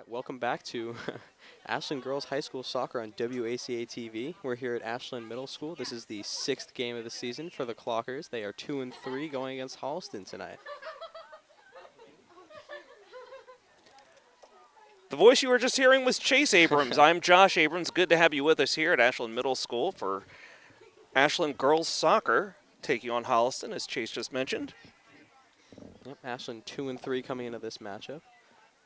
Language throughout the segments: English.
Welcome back to Ashland Girls High School Soccer on WACA-TV. We're here at Ashland Middle School. This is the 6th game of the season for the Clockers. They are 2-3 going against Holliston tonight. The voice you were just hearing was Chase Abrams. I'm Josh Abrams. Good to have you with us here at Ashland Middle School for Ashland Girls Soccer, taking on Holliston, as Chase just mentioned. Yep, Ashland 2-3 coming into this matchup,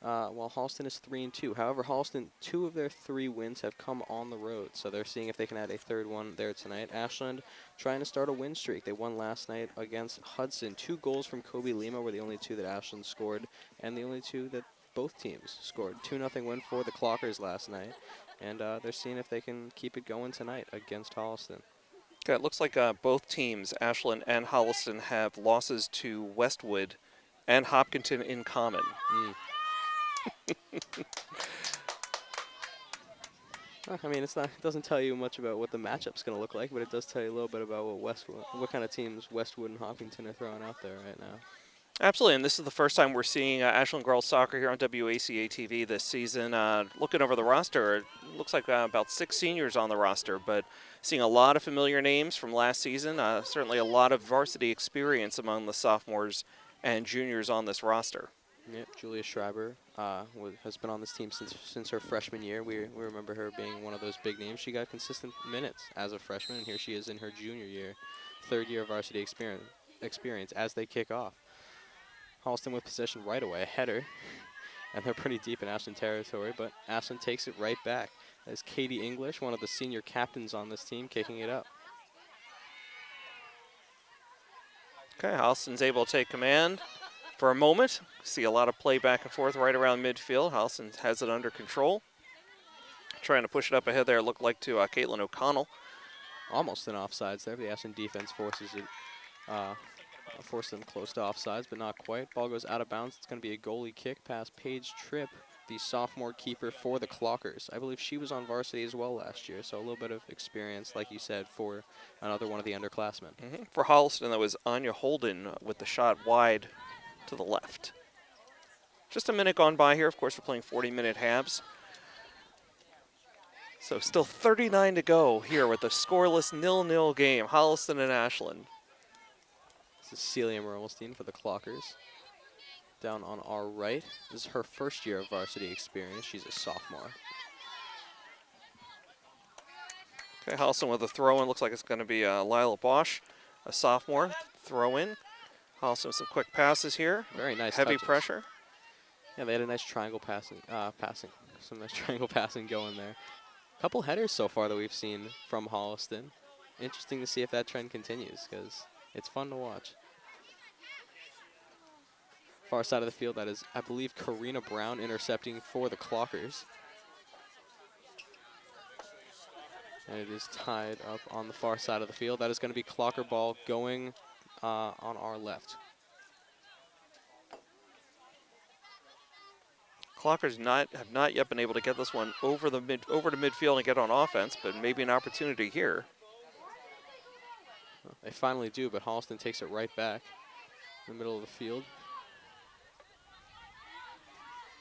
while Holliston is 3-2. However, Holliston, 2 of their 3 wins have come on the road, so they're seeing if they can add a third one there tonight. Ashland trying to start a win streak. They won last night against Hudson. 2 goals from Kobe Lima were the only 2 that Ashland scored, and the only 2 that both teams scored. 2-0 win for the Clockers last night, and they're seeing if they can keep it going tonight against Holliston. Okay, it looks like both teams, Ashland and Holliston, have losses to Westwood and Hopkinton in common. I mean, it doesn't tell you much about what the matchup's going to look like, but it does tell you a little bit about what kind of teams Westwood and Hopkinton are throwing out there right now. Absolutely, and this is the first time we're seeing Ashland Girls Soccer here on WACA-TV this season. Looking over the roster, it looks like about 6 seniors on the roster, but seeing a lot of familiar names from last season. Certainly a lot of varsity experience among the sophomores and juniors on this roster. Yep, Julia Schreiber has been on this team since her freshman year. We remember her being one of those big names. She got consistent minutes as a freshman, and here she is in her junior year, 3rd year of varsity experience as they kick off. Holliston with possession right away, a header, and they're pretty deep in Ashland territory, but Ashland takes it right back. That is Katie English, one of the senior captains on this team, kicking it up. Okay, Holliston's able to take command for a moment. See a lot of play back and forth right around midfield. Holliston has it under control. Trying to push it up ahead there, looked like to Caitlin O'Connell. Almost an offsides there. The Ashland defense forces it. Force them close to offsides, but not quite. Ball goes out of bounds. It's going to be a goalie kick past Paige Tripp, the sophomore keeper for the Clockers. I believe she was on varsity as well last year, so a little bit of experience, like you said, for another one of the underclassmen. For Holliston, that was Anya Holden with the shot wide to the left. Just a minute gone by here. Of course, we're playing 40-minute halves. So still 39 to go here with a scoreless 0-0 game, Holliston and Ashland. This is Celia Mermelstein for the Clockers. Down on our right. This is her first year of varsity experience. She's a sophomore. Okay, Holliston with a throw-in. Looks like it's going to be Lila Bosch, a sophomore. Throw-in. Holliston with some quick passes here. Very nice Heavy touches. pressure. Yeah, they had a nice triangle passing. Some nice triangle passing going there. Couple headers so far that we've seen from Holliston. Interesting to see if that trend continues, because it's fun to watch. Far side of the field, that is, I believe, Karina Brown intercepting for the Clockers. And it is tied up on the far side of the field. That is going to be Clocker ball going on our left. Clockers have not yet been able to get this one over to midfield and get on offense, but maybe an opportunity here. Well, they finally do, but Holliston takes it right back in the middle of the field.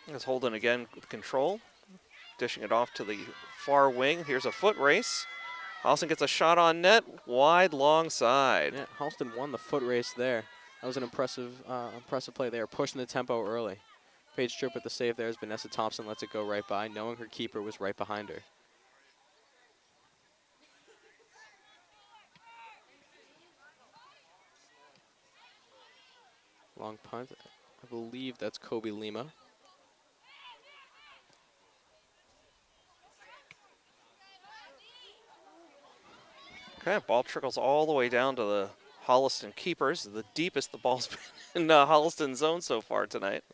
It's Holden again with control, dishing it off to the far wing. Here's a foot race. Holliston gets a shot on net, wide, long side. Yeah, Holliston won the foot race there. That was an impressive play there, pushing the tempo early. Paige Tripp with the save there as Vanessa Thompson lets it go right by, knowing her keeper was right behind her. Long punt. I believe that's Kobe Lima. Okay, ball trickles all the way down to the Holliston keepers. The deepest the ball's been in Holliston zone so far tonight.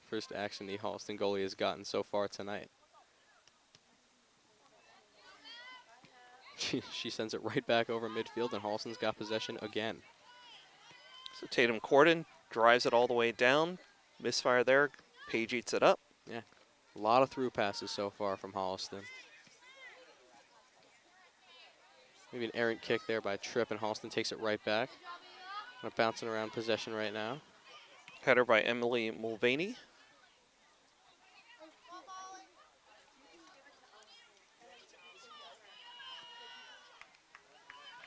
First action the Holliston goalie has gotten so far tonight. She sends it right back over midfield, and Holliston's got possession again. So Tatum Corden drives it all the way down. Misfire there. Paige eats it up. Yeah, a lot of through passes so far from Holliston. Maybe an errant kick there by Tripp, and Holliston takes it right back. Kind of bouncing around possession right now. Header by Emily Mulvaney.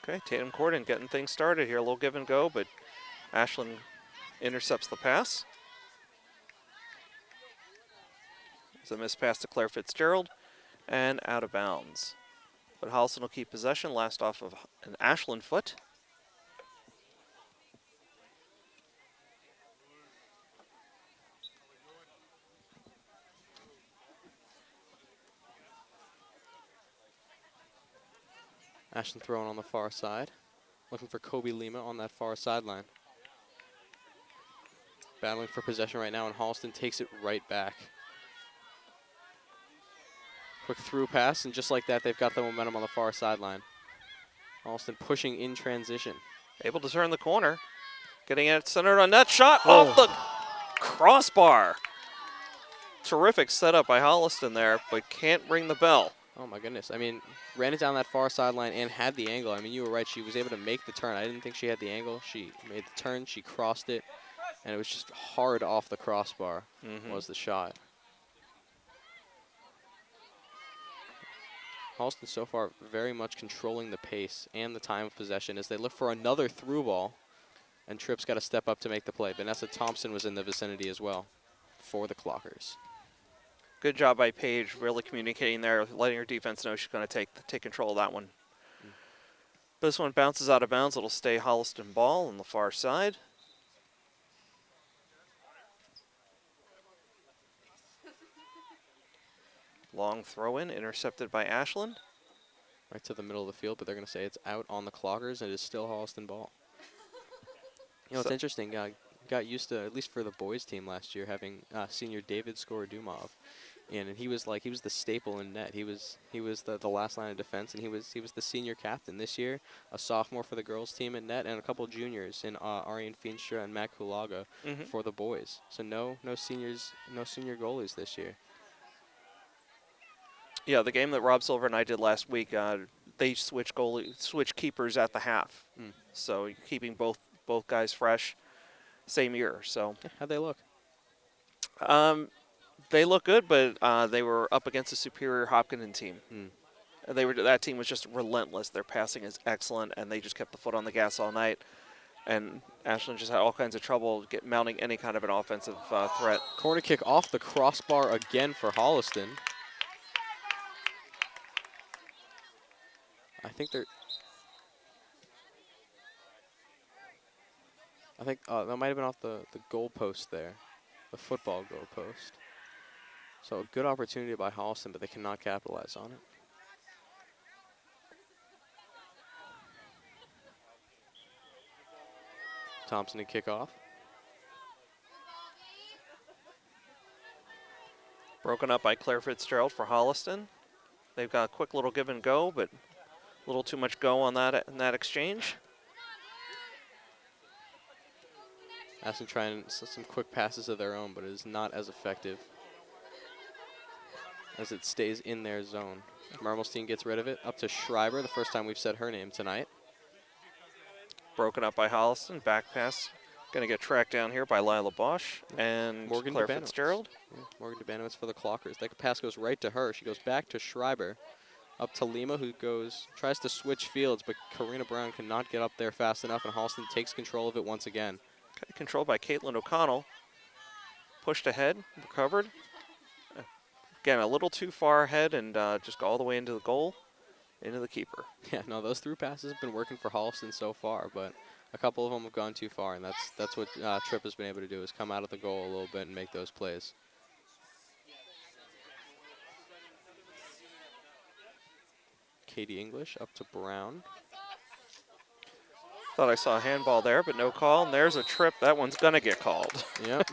Okay, Tatum Corden getting things started here. A little give and go, but Ashland intercepts the pass. It's a missed pass to Claire Fitzgerald and out of bounds. But Holliston will keep possession, last off of an Ashland foot. Ashland throwing on the far side. Looking for Kobe Lima on that far sideline. Battling for possession right now, and Holliston takes it right back. Quick through pass, and just like that, they've got the momentum on the far sideline. Holliston pushing in transition. Able to turn the corner. Getting it centered on net. Shot off the crossbar. Terrific setup by Holliston there, but can't ring the bell. Oh my goodness. I mean, ran it down that far sideline and had the angle. I mean, you were right. She was able to make the turn. I didn't think she had the angle. She made the turn. She crossed it. And it was just hard off the crossbar was the shot. Holliston so far very much controlling the pace and the time of possession as they look for another through ball. And Tripp's got to step up to make the play. Vanessa Thompson was in the vicinity as well for the Clockers. Good job by Paige, really communicating there, letting her defense know she's going to take control of that one. This one bounces out of bounds. It'll stay Holliston ball on the far side. Long throw-in, intercepted by Ashland. Right to the middle of the field, but they're going to say it's out on the Clockers, and it is still Holliston ball. You know, it's interesting. Got used to, at least for the boys team last year, having senior David Skorodumov in, and he was the staple in net. He was the last line of defense, and he was the senior captain this year. A sophomore for the girls team in net, and a couple juniors in Ariane Feenstra and Matt Kulaga for the boys. So no senior goalies this year. Yeah, the game that Rob Silver and I did last week, they switch keepers at the half. So keeping both guys fresh, same year. So how'd they look? They look good, but they were up against a superior Hopkinton team. That team was just relentless. Their passing is excellent, and they just kept the foot on the gas all night. And Ashland just had all kinds of trouble mounting any kind of an offensive threat. Corner kick off the crossbar again for Holliston. I think that might have been off the goal post there, the football goal post. So a good opportunity by Holliston, but they cannot capitalize on it. Thompson to kick off. Broken up by Claire Fitzgerald for Holliston. They've got a quick little give and go, but a little too much go on that exchange. Ashton trying some quick passes of their own, but it is not as effective as it stays in their zone. Marmelstein gets rid of it, up to Schreiber, the first time we've said her name tonight. Broken up by Holliston, back pass. Going to get tracked down here by Lila Bosch and Morgan Claire Dubanowitz. Fitzgerald. Yeah, Morgan Dubanowitz for the Clockers. That pass goes right to her. She goes back to Schreiber, up to Lima, who tries to switch fields, but Karina Brown cannot get up there fast enough, and Holliston takes control of it once again. Okay, controlled by Caitlin O'Connell. Pushed ahead, recovered. Again, a little too far ahead and just go all the way into the goal, into the keeper. Yeah, no, those through passes have been working for Holliston so far, but a couple of them have gone too far, and that's what Tripp has been able to do, is come out of the goal a little bit and make those plays. Katie English up to Brown. Thought I saw a handball there, but no call. And there's a trip. That one's going to get called. Yep.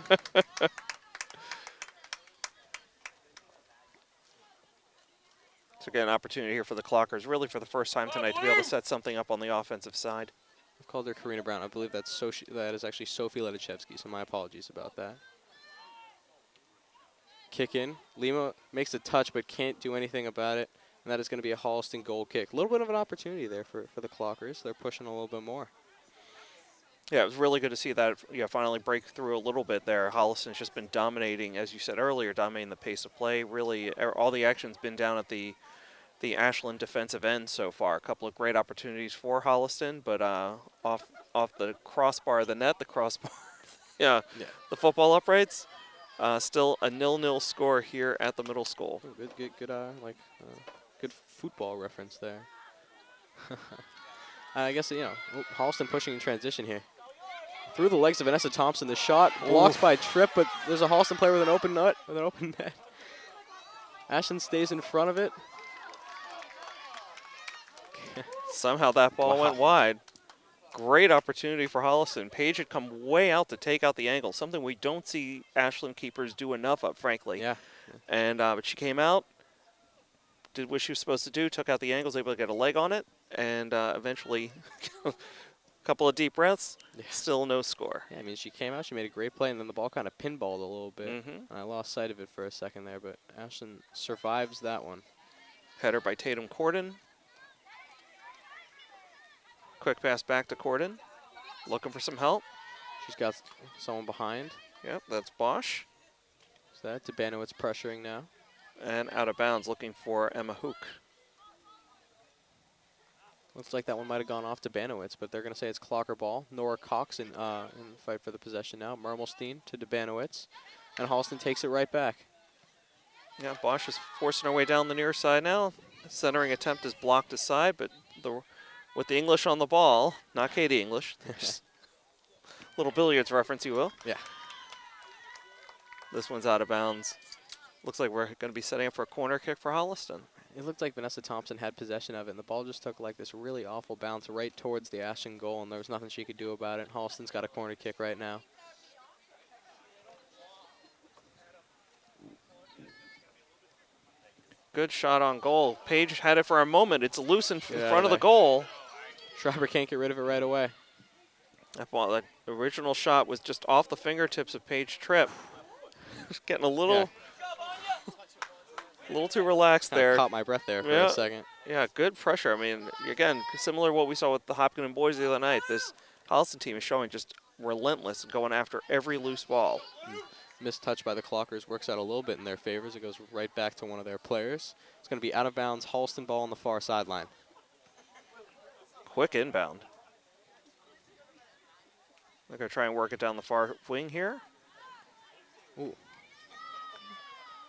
So again, an opportunity here for the Clockers, really for the first time tonight, to be able to set something up on the offensive side. I've called her Karina Brown. I believe that is actually Sophie Ledachevsky, so my apologies about that. Kick in. Lima makes a touch but can't do anything about it, and that is going to be a Holliston goal kick. A little bit of an opportunity there for the Clockers. They're pushing a little bit more. Yeah, it was really good to see that finally break through a little bit there. Holliston's just been dominating, as you said earlier, dominating the pace of play. Really, all the action's been down at the the Ashland defensive end so far. A couple of great opportunities for Holliston, but off the crossbar of the net, the crossbar, yeah, the football uprights. Still a 0-0 score here at the middle school. Ooh, good football reference there. I guess, you know, Holliston pushing in transition here. Through the legs of Vanessa Thompson, the shot blocked by Tripp, but there's a Holliston player with an open net. Ashland stays in front of it. Somehow that ball went wide. Great opportunity for Holliston. Paige had come way out to take out the angle, something we don't see Ashland keepers do enough of, frankly. Yeah. And but she came out, did what she was supposed to do, took out the angle, was able to get a leg on it, and eventually a couple of deep breaths, still no score. Yeah, I mean, she came out, she made a great play, and then the ball kind of pinballed a little bit. And I lost sight of it for a second there, but Ashland survives that one. Header by Tatum Corden. Quick pass back to Corden. Looking for some help. She's got someone behind. Yep, that's Bosch. So that Debanowitz pressuring now. And out of bounds, looking for Emma Hook. Looks like that one might have gone off to Debanowitz, but they're going to say it's clocker ball. Nora Cox in the fight for the possession now. Mermelstein to Debanowitz. And Holliston takes it right back. Yeah, Bosch is forcing her way down the near side now. Centering attempt is blocked aside, but with the English on the ball, not Katie English. Little billiards reference, you will. Yeah. This one's out of bounds. Looks like we're going to be setting up for a corner kick for Holliston. It looked like Vanessa Thompson had possession of it, and the ball just took like this really awful bounce right towards the Ashland goal, and there was nothing she could do about it. Holliston's got a corner kick right now. Good shot on goal. Paige had it for a moment. It's loose in front of the goal. Schreiber can't get rid of it right away. That original shot was just off the fingertips of Paige Tripp. Just getting a little too relaxed there. Caught my breath there for a second. Yeah, good pressure. I mean, again, similar to what we saw with the Hopkins and boys the other night. This Holliston team is showing just relentless and going after every loose ball. Missed touch by the Clockers works out a little bit in their favors. It goes right back to one of their players. It's going to be out of bounds. Holliston ball on the far sideline. Quick inbound. They're going to try and work it down the far wing here. Ooh.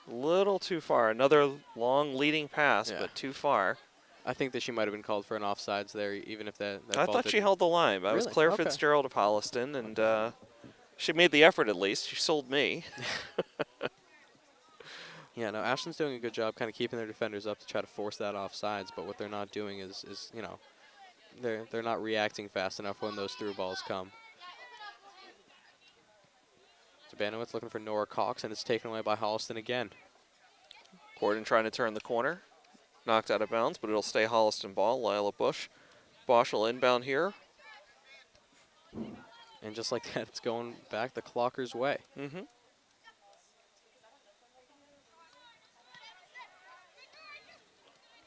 Little too far. Another long leading pass, but too far. I think that she might have been called for an offsides there, even if that I thought she held the line. That was Claire Fitzgerald of Holliston, and she made the effort at least. She sold me. Yeah, no, Ashland's doing a good job kind of keeping their defenders up to try to force that offsides, but what they're not doing is you know, they're not reacting fast enough when those through balls come. Debanowitz looking for Nora Cox, and it's taken away by Holliston again. Corden trying to turn the corner. Knocked out of bounds, but it'll stay Holliston ball. Lila Bush. Bosch will inbound here. And just like that, it's going back the Clockers' way.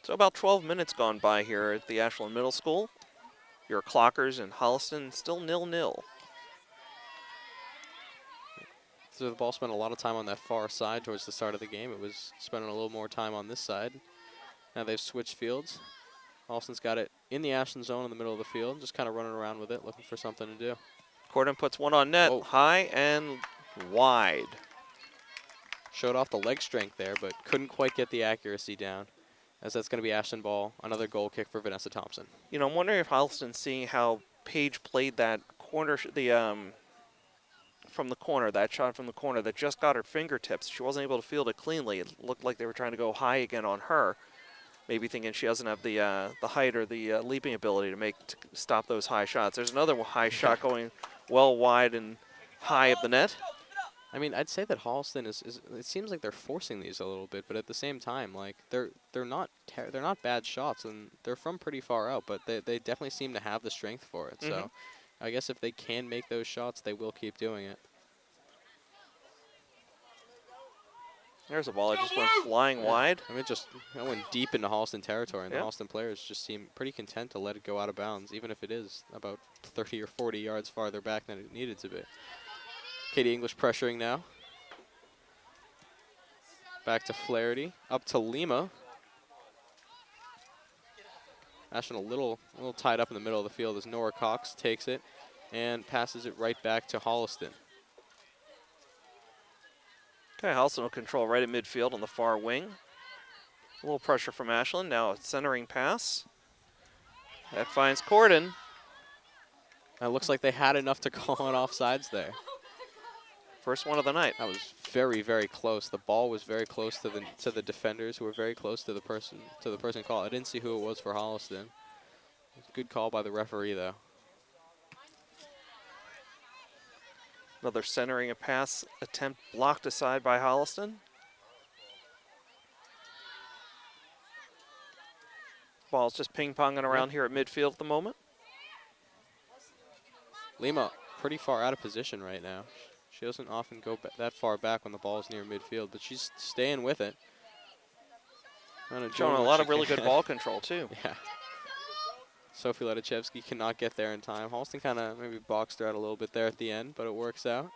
So about 12 minutes gone by here at the Ashland Middle School. Your Clockers and Holliston still 0-0. So the ball spent a lot of time on that far side towards the start of the game. It was spending a little more time on this side. Now they've switched fields. Holliston's got it in the Ashland zone in the middle of the field, just kind of running around with it, looking for something to do. Corden puts one on net, high and wide. Showed off the leg strength there, but couldn't quite get the accuracy down, as that's going to be Ashland ball. Another goal kick for Vanessa Thompson. You know, I'm wondering if Holliston's seeing how Paige played that corner, from the corner, that shot from the corner that just got her fingertips. She wasn't able to field it cleanly. It looked like they were trying to go high again on her. Maybe thinking she doesn't have the height or the leaping ability to stop those high shots. There's another high shot going well wide and high of the net. I mean, I'd say that Holliston is it seems like they're forcing these a little bit, but at the same time, like they're not bad shots, and they're from pretty far out, but they definitely seem to have the strength for it. So I guess if they can make those shots, they will keep doing it. There's a ball that just went flying wide. I mean, it went deep into Holliston territory, and the Holliston players just seem pretty content to let it go out of bounds, even if it is about 30 or 40 yards farther back than it needed to be. Katie English pressuring now. Back to Flaherty, up to Lima. Ashland a little tied up in the middle of the field as Nora Cox takes it and passes it right back to Holliston. Okay, Holliston will control right at midfield on the far wing. A little pressure from Ashland. Now a centering pass. That finds Corden. It looks like they had enough to call on offsides there. First one of the night. That was very, very close. The ball was very close to the defenders, who were very close to the person called. I didn't see who it was for Holliston. Good call by the referee, though. Another centering a pass attempt blocked aside by Holliston. Ball's just ping-ponging around here at midfield at the moment. Lima pretty far out of position right now. She doesn't often go that far back when the ball's near midfield, but she's staying with it. Showing a lot of really good ball control, too. Yeah. Sophie Ledachevsky cannot get there in time. Holliston kind of maybe boxed her out a little bit there at the end, but it works out.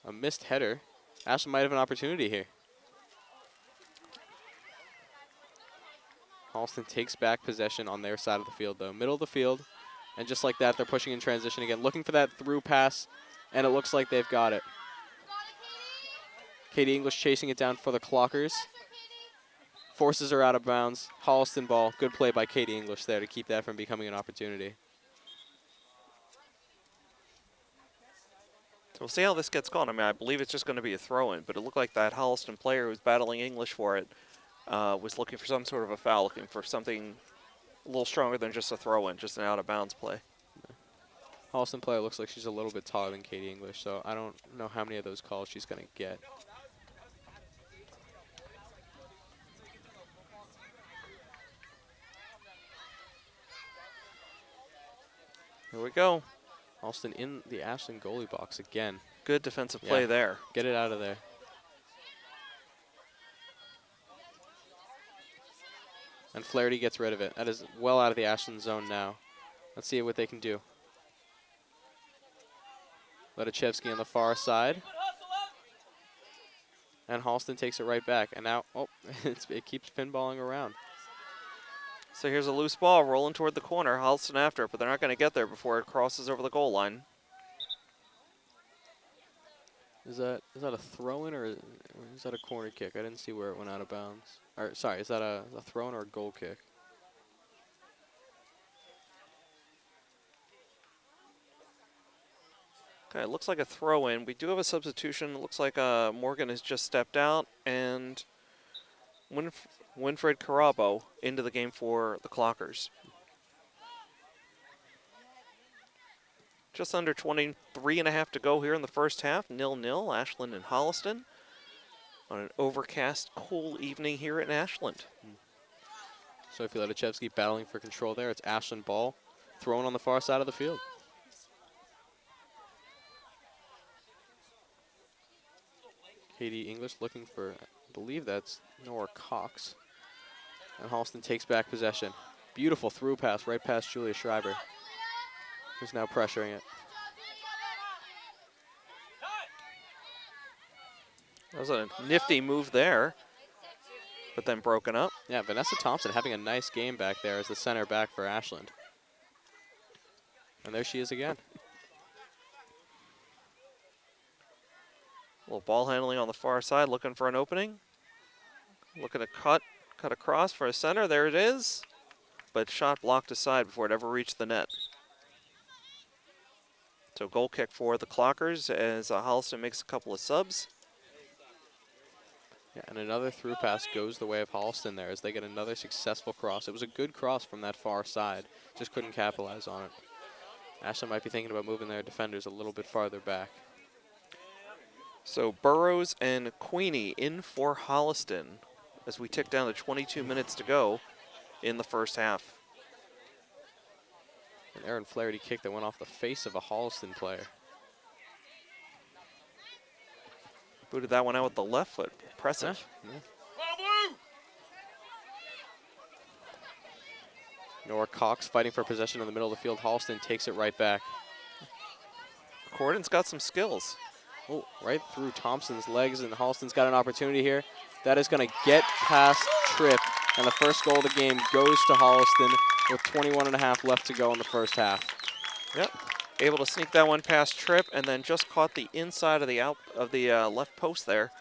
A missed header. Ashland might have an opportunity here. Holliston takes back possession on their side of the field, though. Middle of the field, and just like that, they're pushing in transition again, looking for that through pass, and it looks like they've got it. Katie English chasing it down for the Clockers. Forces her out of bounds. Holliston ball. Good play by Katie English there to keep that from becoming an opportunity. So we'll see how this gets going. I mean, I believe it's just going to be a throw-in, but it looked like that Holliston player who was battling English for it was looking for some sort of a foul, looking for something a little stronger than just a throw-in, just an out-of-bounds play. Holliston player looks like she's a little bit taller than Katie English, so I don't know how many of those calls she's going to get. Here we go. Holliston in the Ashland goalie box again. Good defensive play there. Get it out of there. And Flaherty gets rid of it. That is well out of the Ashland zone now. Let's see what they can do. Ledachevsky on the far side. And Holliston takes it right back. And now, oh, it keeps pinballing around. So here's a loose ball rolling toward the corner. Holliston after it, but they're not going to get there before it crosses over the goal line. Is that a throw-in or is that a corner kick? I didn't see where it went out of bounds. Or sorry, is that a throw-in or a goal kick? Okay, it looks like a throw-in. We do have a substitution. It looks like Morgan has just stepped out, and Winfred Carabo into the game for the Clockers. Just under 23 and a half to go here in the first half. 0-0, Ashland and Holliston on an overcast, cool evening here in Ashland. Sophie Ledachevsky battling for control there. It's Ashland ball thrown on the far side of the field. Katie English looking for, I believe that's Nora Cox. And Holliston takes back possession. Beautiful through pass right past Julia Schreiber, who's now pressuring it. That was a nifty move there, but then broken up. Yeah, Vanessa Thompson having a nice game back there as the center back for Ashland. And there she is again. A little ball handling on the far side, looking for an opening. Looking to cut across for a center. There it is. But shot blocked aside before it ever reached the net. So goal kick for the Clockers as Holliston makes a couple of subs. Yeah, and another through pass goes the way of Holliston there as they get another successful cross. It was a good cross from that far side, just couldn't capitalize on it. Ashland might be thinking about moving their defenders a little bit farther back. So Burrows and Queenie in for Holliston as we tick down to 22 minutes to go in the first half. An Erin Flaherty kick that went off the face of a Holliston player. Booted that one out with the left foot. Impressive. Yeah. Nora Cox fighting for possession in the middle of the field. Holliston takes it right back. Corden's got some skills. Oh, right through Thompson's legs, and Holliston's got an opportunity here. That is going to get past Tripp And the first goal of the game goes to Holliston with 21.5 left to go in the first half. Yep. Able to sneak that one past Tripp and then just caught the inside of the left post there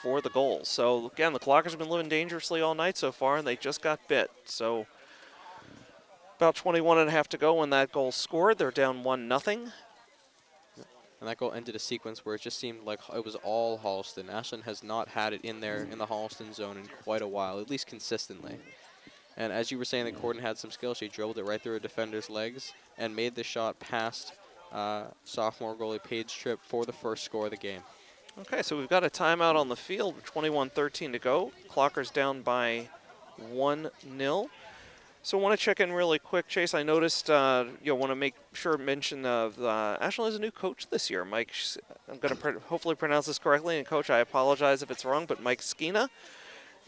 for the goal. So again, the Clockers have been living dangerously all night so far, and they just got bit. So about 21.5 to go when that goal scored. They're down 1-0. And that goal ended a sequence where it just seemed like it was all Holliston. Ashland has not had it in there in the Holliston zone in quite a while, at least consistently. And as you were saying that Corden had some skill, she dribbled it right through a defender's legs and made the shot past sophomore goalie Paige Tripp for the first score of the game. Okay, so we've got a timeout on the field, 21-13 to go. Clockers down by 1-0. So I want to check in really quick, Chase. I noticed, want to make sure mention of Ashland has a new coach this year. Mike, I'm going to hopefully pronounce this correctly, and Coach, I apologize if it's wrong, but Mike Skina.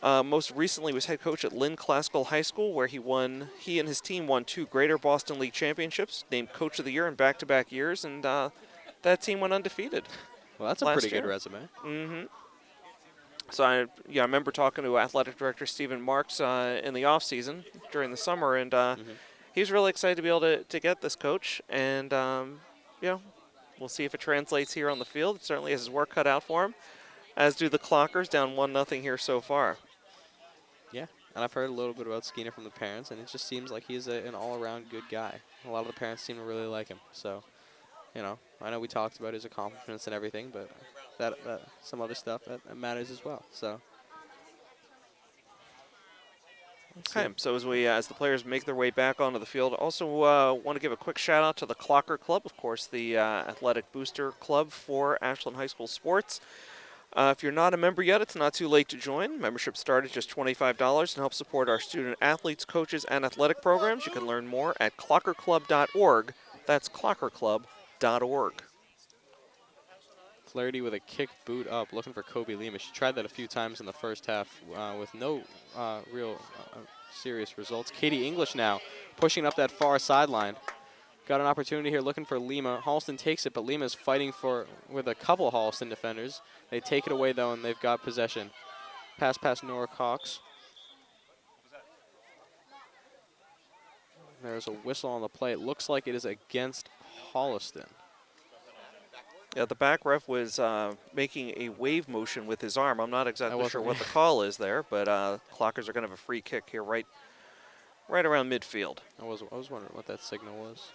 Most recently was head coach at Lynn Classical High School, where he and his team won 2 Greater Boston League championships, named Coach of the Year in back-to-back years, and that team went undefeated. Well, that's a pretty good resume. Mm-hmm. So I remember talking to Athletic Director Stephen Marks in the offseason during the summer, and he was really excited to be able to get this coach. And we'll see if it translates here on the field. It certainly has his work cut out for him, as do the Clockers, down 1-0 here so far. Yeah, and I've heard a little bit about Skeena from the parents, and it just seems like he's an all-around good guy. A lot of the parents seem to really like him. So, I know we talked about his accomplishments and everything, but that some other stuff that matters as well. So. Okay, so as the players make their way back onto the field, also want to give a quick shout out to the Clocker Club, of course, the athletic booster club for Ashland High School sports. If you're not a member yet, it's not too late to join. Membership starts at just $25 and help support our student athletes, coaches, and athletic programs. You can learn more at clockerclub.org. That's clockerclub.org. Flaherty with a kick boot up, looking for Kobe Lima. She tried that a few times in the first half with no real serious results. Katie English now pushing up that far sideline. Got an opportunity here looking for Lima. Holliston takes it, but Lima is fighting with a couple Holliston defenders. They take it away, though, and they've got possession. Pass past Nora Cox. There's a whistle on the play. It looks like it is against Holliston. Yeah, the back ref was making a wave motion with his arm. I'm not exactly sure what the call is there, but Clockers are going to have a free kick here right around midfield. I was wondering what that signal was.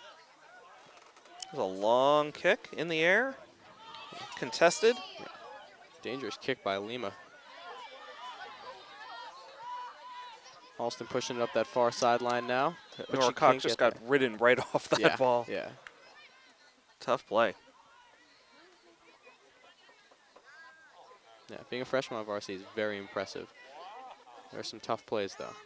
It was a long kick in the air, contested. Yeah. Dangerous kick by Lima. Holliston pushing it up that far sideline now. Nora Cox just got ridden right off that ball. Yeah. Tough play. Yeah, being a freshman on Varstiy is very impressive. There are some tough plays, though.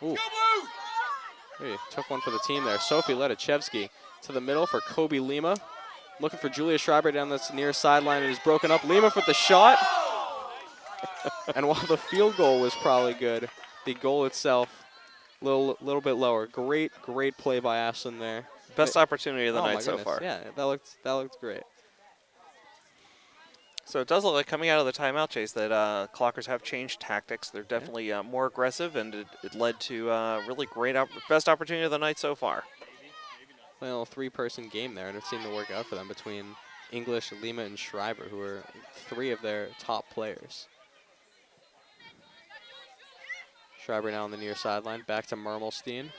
Ooh. Hey, took one for the team there. Sophie Ledachevsky to the middle for Kobe Lima. Looking for Julia Schreiber down this near sideline. It is broken up. Lima for the shot. And while the field goal was probably good, the goal itself a little bit lower. Great play by Ashland there. Best opportunity of the night so far. Yeah, that looked great. So it does look like coming out of the timeout, Chase, that Clockers have changed tactics. They're definitely more aggressive, and it led to really great best opportunity of the night so far. Playing a little 3-person game there, and it seemed to work out for them between English, Lima, and Schreiber, who are 3 of their top players. Schreiber now on the near sideline, back to Mermelstein.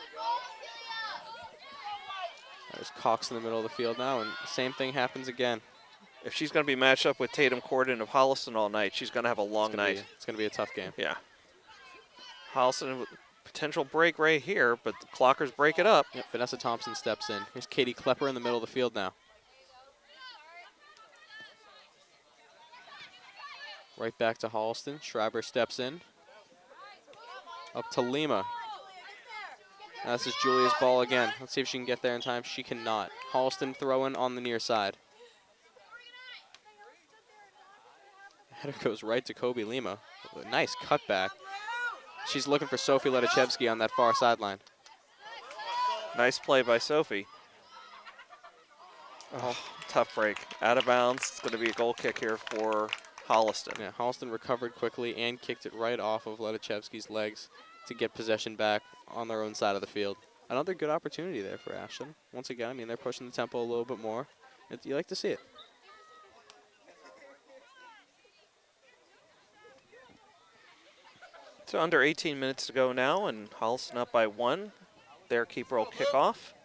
There's Cox in the middle of the field now, and same thing happens again. If she's going to be matched up with Tatum Corden of Holliston all night, she's going to have a long night. It's going to be a tough game. Yeah. Holliston with potential break right here, but the Clockers break it up. Yep, Vanessa Thompson steps in. Here's Katie Klepper in the middle of the field now. Right back to Holliston. Schreiber steps in. Up to Lima. Now this is Julia's ball again. Let's see if she can get there in time. She cannot. Holliston throwing on the near side. Header goes right to Kobe Lima. A nice cutback. She's looking for Sophie Ledachevsky on that far sideline. Nice play by Sophie. Oh, tough break. Out of bounds. It's going to be a goal kick here for Holliston. Yeah, Holliston recovered quickly and kicked it right off of Ledachevsky's legs to get possession back on their own side of the field. Another good opportunity there for Ashland. Once again, I mean, they're pushing the tempo a little bit more. You like to see it. So under 18 minutes to go now, and Holliston up by 1. Their keeper will kick off.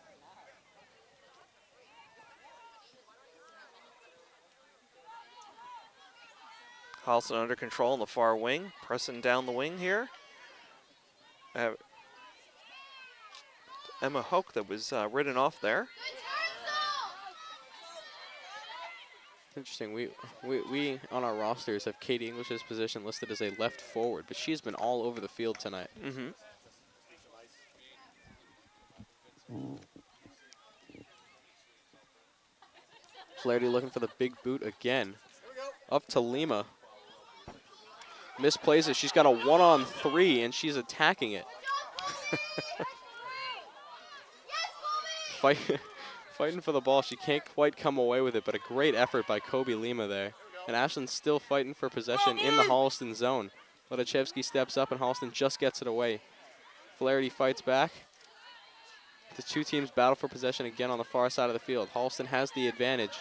Holliston under control in the far wing, pressing down the wing here. Emma Hoke that was ridden off there. Interesting. We on our rosters have Katie English's position listed as a left forward, but she's been all over the field tonight. Mm-hmm. Flaherty looking for the big boot again. Up to Lima. Misplays it. She's got a 1-on-3, and she's attacking it. Fighting for the ball. She can't quite come away with it, but a great effort by Kobe Lima there. And Ashland's still fighting for possession in the Holliston zone. Ledachevsky steps up, and Holliston just gets it away. Flaherty fights back. The two teams battle for possession again on the far side of the field. Holliston has the advantage.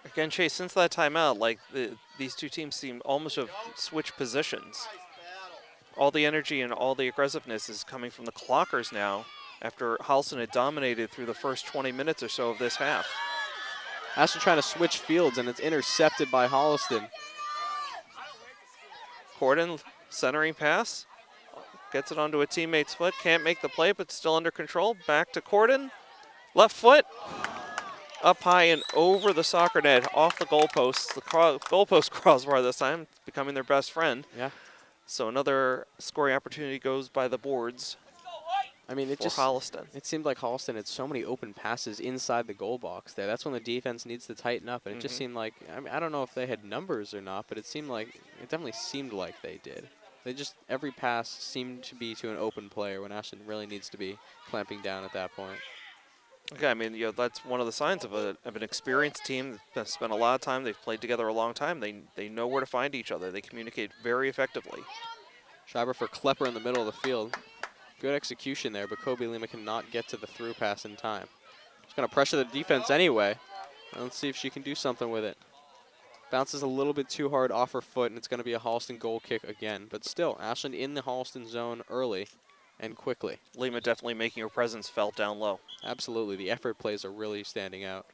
Again, Chase, since that timeout, like these two teams seem almost to have switched positions. All the energy and all the aggressiveness is coming from the Clockers now after Holliston had dominated through the first 20 minutes or so of this half. Ashland trying to switch fields, and it's intercepted by Holliston. Corden centering pass. Gets it onto a teammate's foot. Can't make the play, but still under control. Back to Corden. Left foot. Up high and over the soccer net, off the goalposts. The goalpost crossbar this time, becoming their best friend. Yeah. So another scoring opportunity goes by the boards. I mean, for Holliston. It seemed like Holliston had so many open passes inside the goal box there. That's when the defense needs to tighten up, and it just seemed like, I mean, I don't know if they had numbers or not, but it definitely seemed like they did. Every pass seemed to be to an open player when Ashland really needs to be clamping down at that point. Okay, I mean, that's one of the signs of an experienced team that's spent a lot of time. They've played together a long time. They know where to find each other. They communicate very effectively. Schreiber for Klepper in the middle of the field. Good execution there, but Kobe Lima cannot get to the through pass in time. She's going to pressure the defense anyway. Let's see if she can do something with it. Bounces a little bit too hard off her foot, and it's going to be a Holliston goal kick again. But still, Ashland in the Holliston zone early and quickly. Lima definitely making her presence felt down low. Absolutely. The effort plays are really standing out.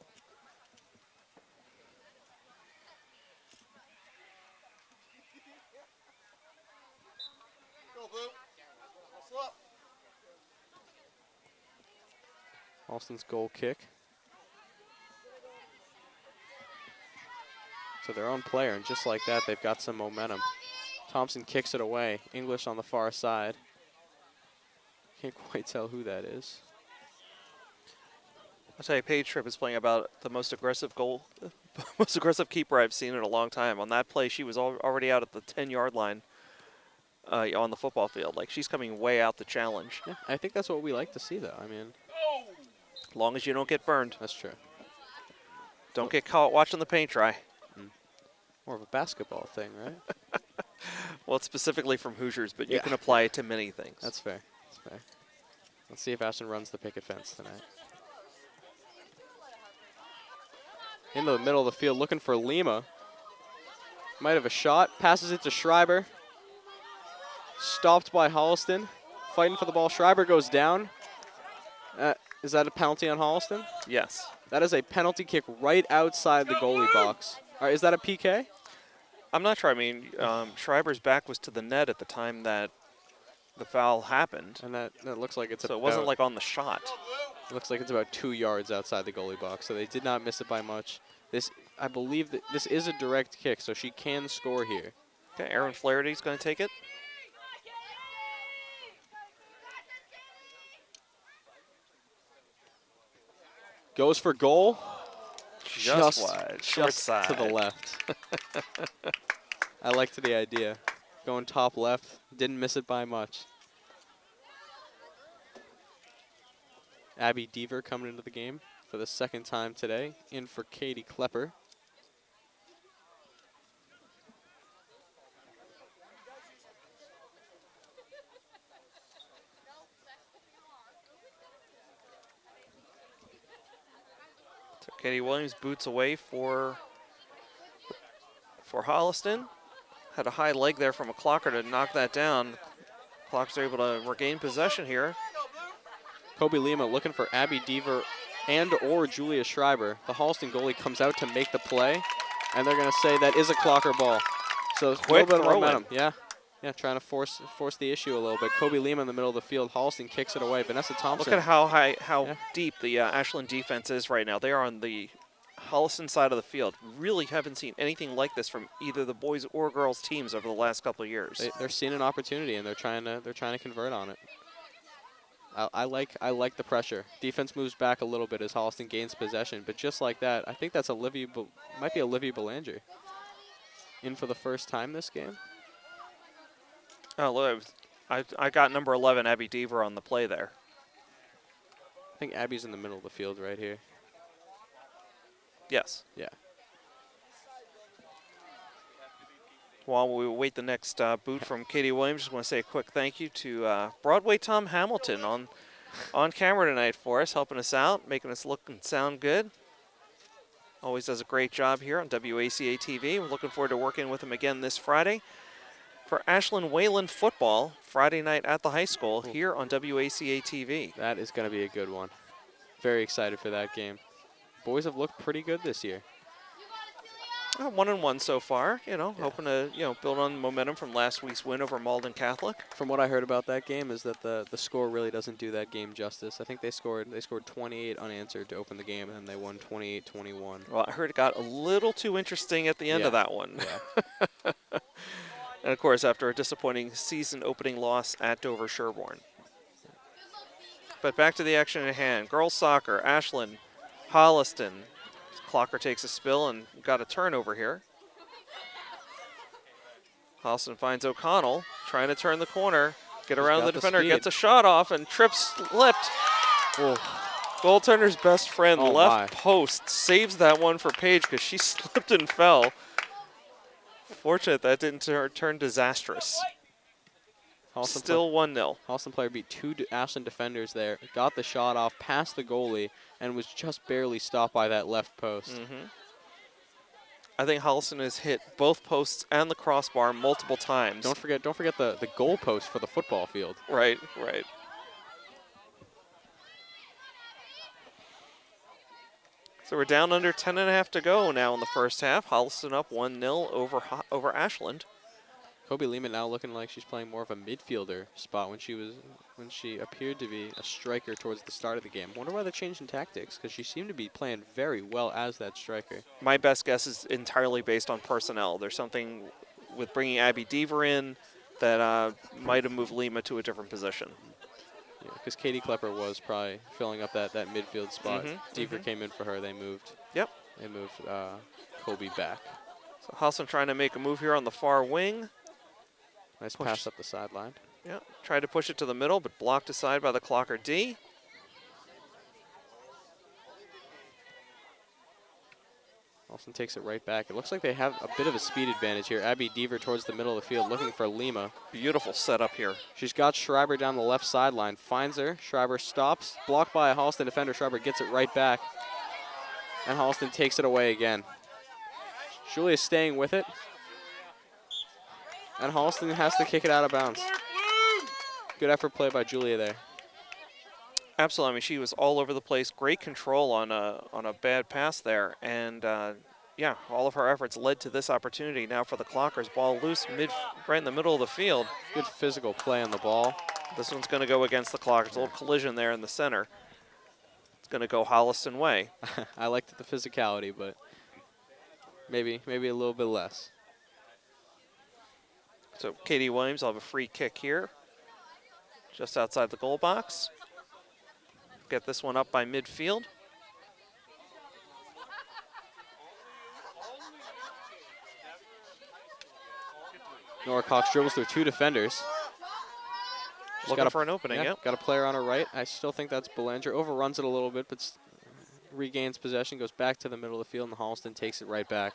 Holliston's goal kick. To their own player, and just like that, they've got some momentum. Thompson kicks it away. English on the far side. Can't quite tell who that is. I'll tell you, Paige Tripp is playing about the most aggressive keeper I've seen in a long time. On that play, she was already out at the 10-yard line on the football field. Like, she's coming way out to challenge. Yeah, I think that's what we like to see, though. I mean, as long as you don't get burned. That's true. Don't get caught watching the paint dry. More of a basketball thing, right? Well, it's specifically from Hoosiers, but Yeah. you can apply it to many things. That's fair. That's fair. Let's see if Ashton runs the picket fence tonight. Into the middle of the field, looking for Lima. Might have a shot. Passes it to Schreiber. Stopped by Holliston. Fighting for the ball. Schreiber goes down. Is that a penalty on Holliston? Yes. That is a penalty kick right outside the goalie box. All right, is that a PK? I'm not sure. I mean, Schreiber's back was to the net at the time that the foul happened. And that looks like it's so it wasn't like on the shot. It looks like it's about 2 yards outside the goalie box, so they did not miss it by much. I believe that this is a direct kick, so she can score here. Okay, Aaron Flaherty's going to take it. Goes for goal. Just wide, short side. To the left. I liked the idea. Going top left. Didn't miss it by much. Abby Deaver coming into the game for the second time today. In for Katie Klepper. Katie Williams boots away for Holliston. Had a high leg there from a clocker to knock that down. Clockers are able to regain possession here. Kobe Lima looking for Abby Deaver and or Julia Schreiber. The Holliston goalie comes out to make the play, and they're going to say that is a clocker ball. So it's a little bit of momentum. Yeah, trying to force the issue a little bit. Kobe Lima in the middle of the field. Holliston kicks it away. Vanessa Thompson. Look at how deep the Ashland defense is right now. They are on the Holliston side of the field. Really haven't seen anything like this from either the boys or girls teams over the last couple of years. They're seeing an opportunity and they're trying to convert on it. I like the pressure. Defense moves back a little bit as Holliston gains possession, but just like that, I think that's might be Olivia Belanger in for the first time this game. Oh, look, I got number 11, Abby Deaver, on the play there. I think Abby's in the middle of the field right here. Yes. Yeah. While we wait the next boot from Katie Williams, just want to say a quick thank you to Broadway Tom Hamilton on camera tonight for us, helping us out, making us look and sound good. Always does a great job here on WACA-TV. We're looking forward to working with him again this Friday for Ashland Wayland football, Friday night at the high school here on WACA-TV. That is going to be a good one. Very excited for that game. Boys have looked pretty good this year. 1-1 so far, hoping to, build on momentum from last week's win over Malden Catholic. From what I heard about that game is that the score really doesn't do that game justice. I think they scored 28 unanswered to open the game, and then they won 28-21. Well, I heard it got a little too interesting at the end of that one. Yeah. And, of course, after a disappointing season opening loss at Dover Sherborne. But back to the action at hand. Girls soccer, Ashland, Holliston. Clocker takes a spill and got a turnover here. Holliston finds O'Connell, trying to turn the corner, get around the defender, gets a shot off, and trips slipped. Oh. Goaltender's best friend, left post, saves that one for Paige because she slipped and fell. Fortunate that didn't turn disastrous. Still 1-0. Holliston player beat two Ashland defenders there, got the shot off past the goalie, and was just barely stopped by that left post. I think Holliston has hit both posts and the crossbar multiple times. Don't forget the goal post for the football field. Right. So we're down under 10.5 to go now in the first half. Holliston up 1-0 over Ashland. Kobe Lima now looking like she's playing more of a midfielder spot when she appeared to be a striker towards the start of the game. Wonder why they're changing tactics, because she seemed to be playing very well as that striker. My best guess is entirely based on personnel. There's something with bringing Abby Deaver in that might have moved Lima to a different position. Yeah, because Katie Klepper was probably filling up that midfield spot. Deaver came in for her. They moved. Yep. They moved Kobe back. So Holliston trying to make a move here on the far wing. Nice pass up the sideline. Yeah, tried to push it to the middle, but blocked aside by the Clocker D. Holliston takes it right back. It looks like they have a bit of a speed advantage here. Abby Deaver towards the middle of the field looking for Lima. Beautiful setup here. She's got Schreiber down the left sideline. Finds her. Schreiber stops. Blocked by a Holliston defender. Schreiber gets it right back. And Holliston takes it away again. Julia staying with it. And Holliston has to kick it out of bounds. Good effort play by Julia there. Absolutely. I mean, she was all over the place. Great control on a bad pass there. And, yeah, all of her efforts led to this opportunity now for the Clockers. Ball loose right in the middle of the field. Good physical play on the ball. This one's going to go against the Clockers. A little collision there in the center. It's going to go Holliston way. I liked the physicality, but maybe a little bit less. So Katie Williams will have a free kick here, just outside the goal box. Get this one up by midfield. Nora Cox dribbles through two defenders. Looking for an opening, yep. Got a player on her right. I still think that's Belanger. Overruns it a little bit, but regains possession, goes back to the middle of the field, and Holliston takes it right back.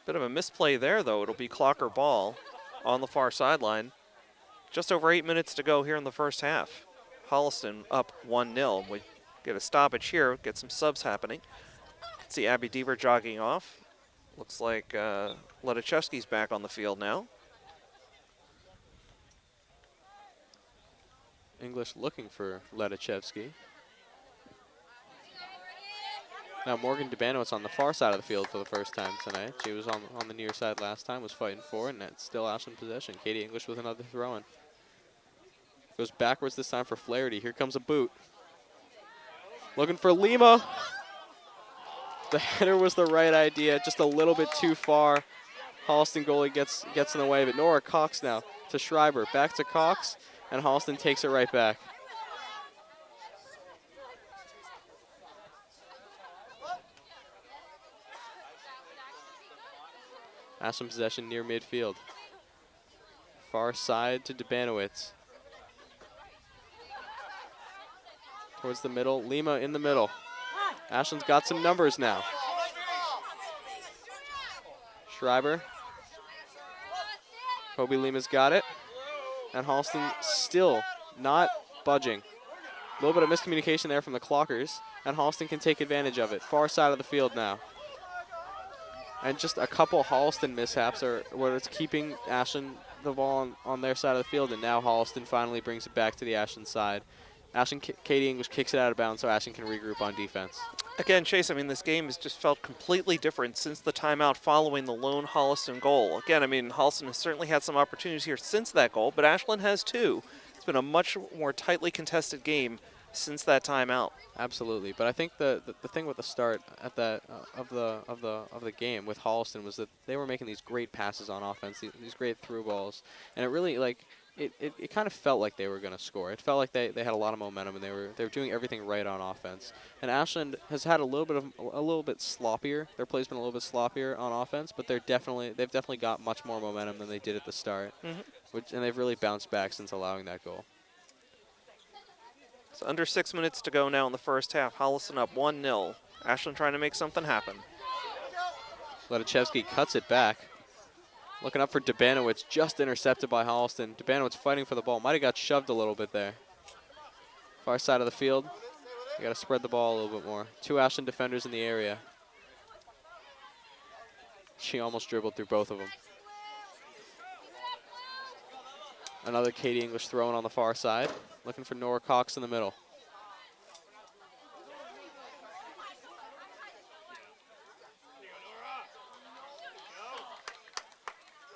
Bit of a misplay there, though. It'll be Clocker ball on the far sideline. Just over 8 minutes to go here in the first half. Holliston up 1-0. We get a stoppage here, get some subs happening. See Abby Deaver jogging off. Looks like Ledachevsky's back on the field now. English looking for Ledachevsky. Now Morgan Dubanowitz on the far side of the field for the first time tonight. She was on the near side last time, was fighting for it, and it's still Ashland possession. Katie English with another throw-in. Goes backwards this time for Flaherty. Here comes a boot. Looking for Lima. The header was the right idea, just a little bit too far. Holliston goalie gets in the way, but Nora Cox now to Schreiber. Back to Cox, and Holliston takes it right back. Ashland possession near midfield. Far side to Dubanowitz. Towards the middle, Lima in the middle. Ashland's got some numbers now. Schreiber. Kobe Lima's got it. And Holliston still not budging. A little bit of miscommunication there from the Clockers, and Holliston can take advantage of it. Far side of the field now. And just a couple Holliston mishaps are what it's keeping Ashland the ball on their side of the field, and now Holliston finally brings it back to the Ashland side. Katie English kicks it out of bounds so Ashland can regroup on defense. Again, Chase, I mean, this game has just felt completely different since the timeout following the lone Holliston goal. Again, I mean, Holliston has certainly had some opportunities here since that goal, but Ashland has too. It's been a much more tightly contested game since that timeout. Absolutely, but I think the thing with the start at that of the game with Holliston was that they were making these great passes on offense, these great through balls, and it really it kind of felt like they were going to score. It felt like they had a lot of momentum and they were doing everything right on offense. And Ashland has had a little bit sloppier. Their play's been a little bit sloppier on offense, but they've definitely got much more momentum than they did at the start, and they've really bounced back since allowing that goal. So under 6 minutes to go now in the first half. Holliston up 1-0. Ashland trying to make something happen. Ledachevsky cuts it back. Looking up for Dubanowitz, just intercepted by Holliston. Dubanowitz fighting for the ball. Might have got shoved a little bit there. Far side of the field. You got to spread the ball a little bit more. Two Ashland defenders in the area. She almost dribbled through both of them. Another Katie English throwing on the far side. Looking for Nora Cox in the middle.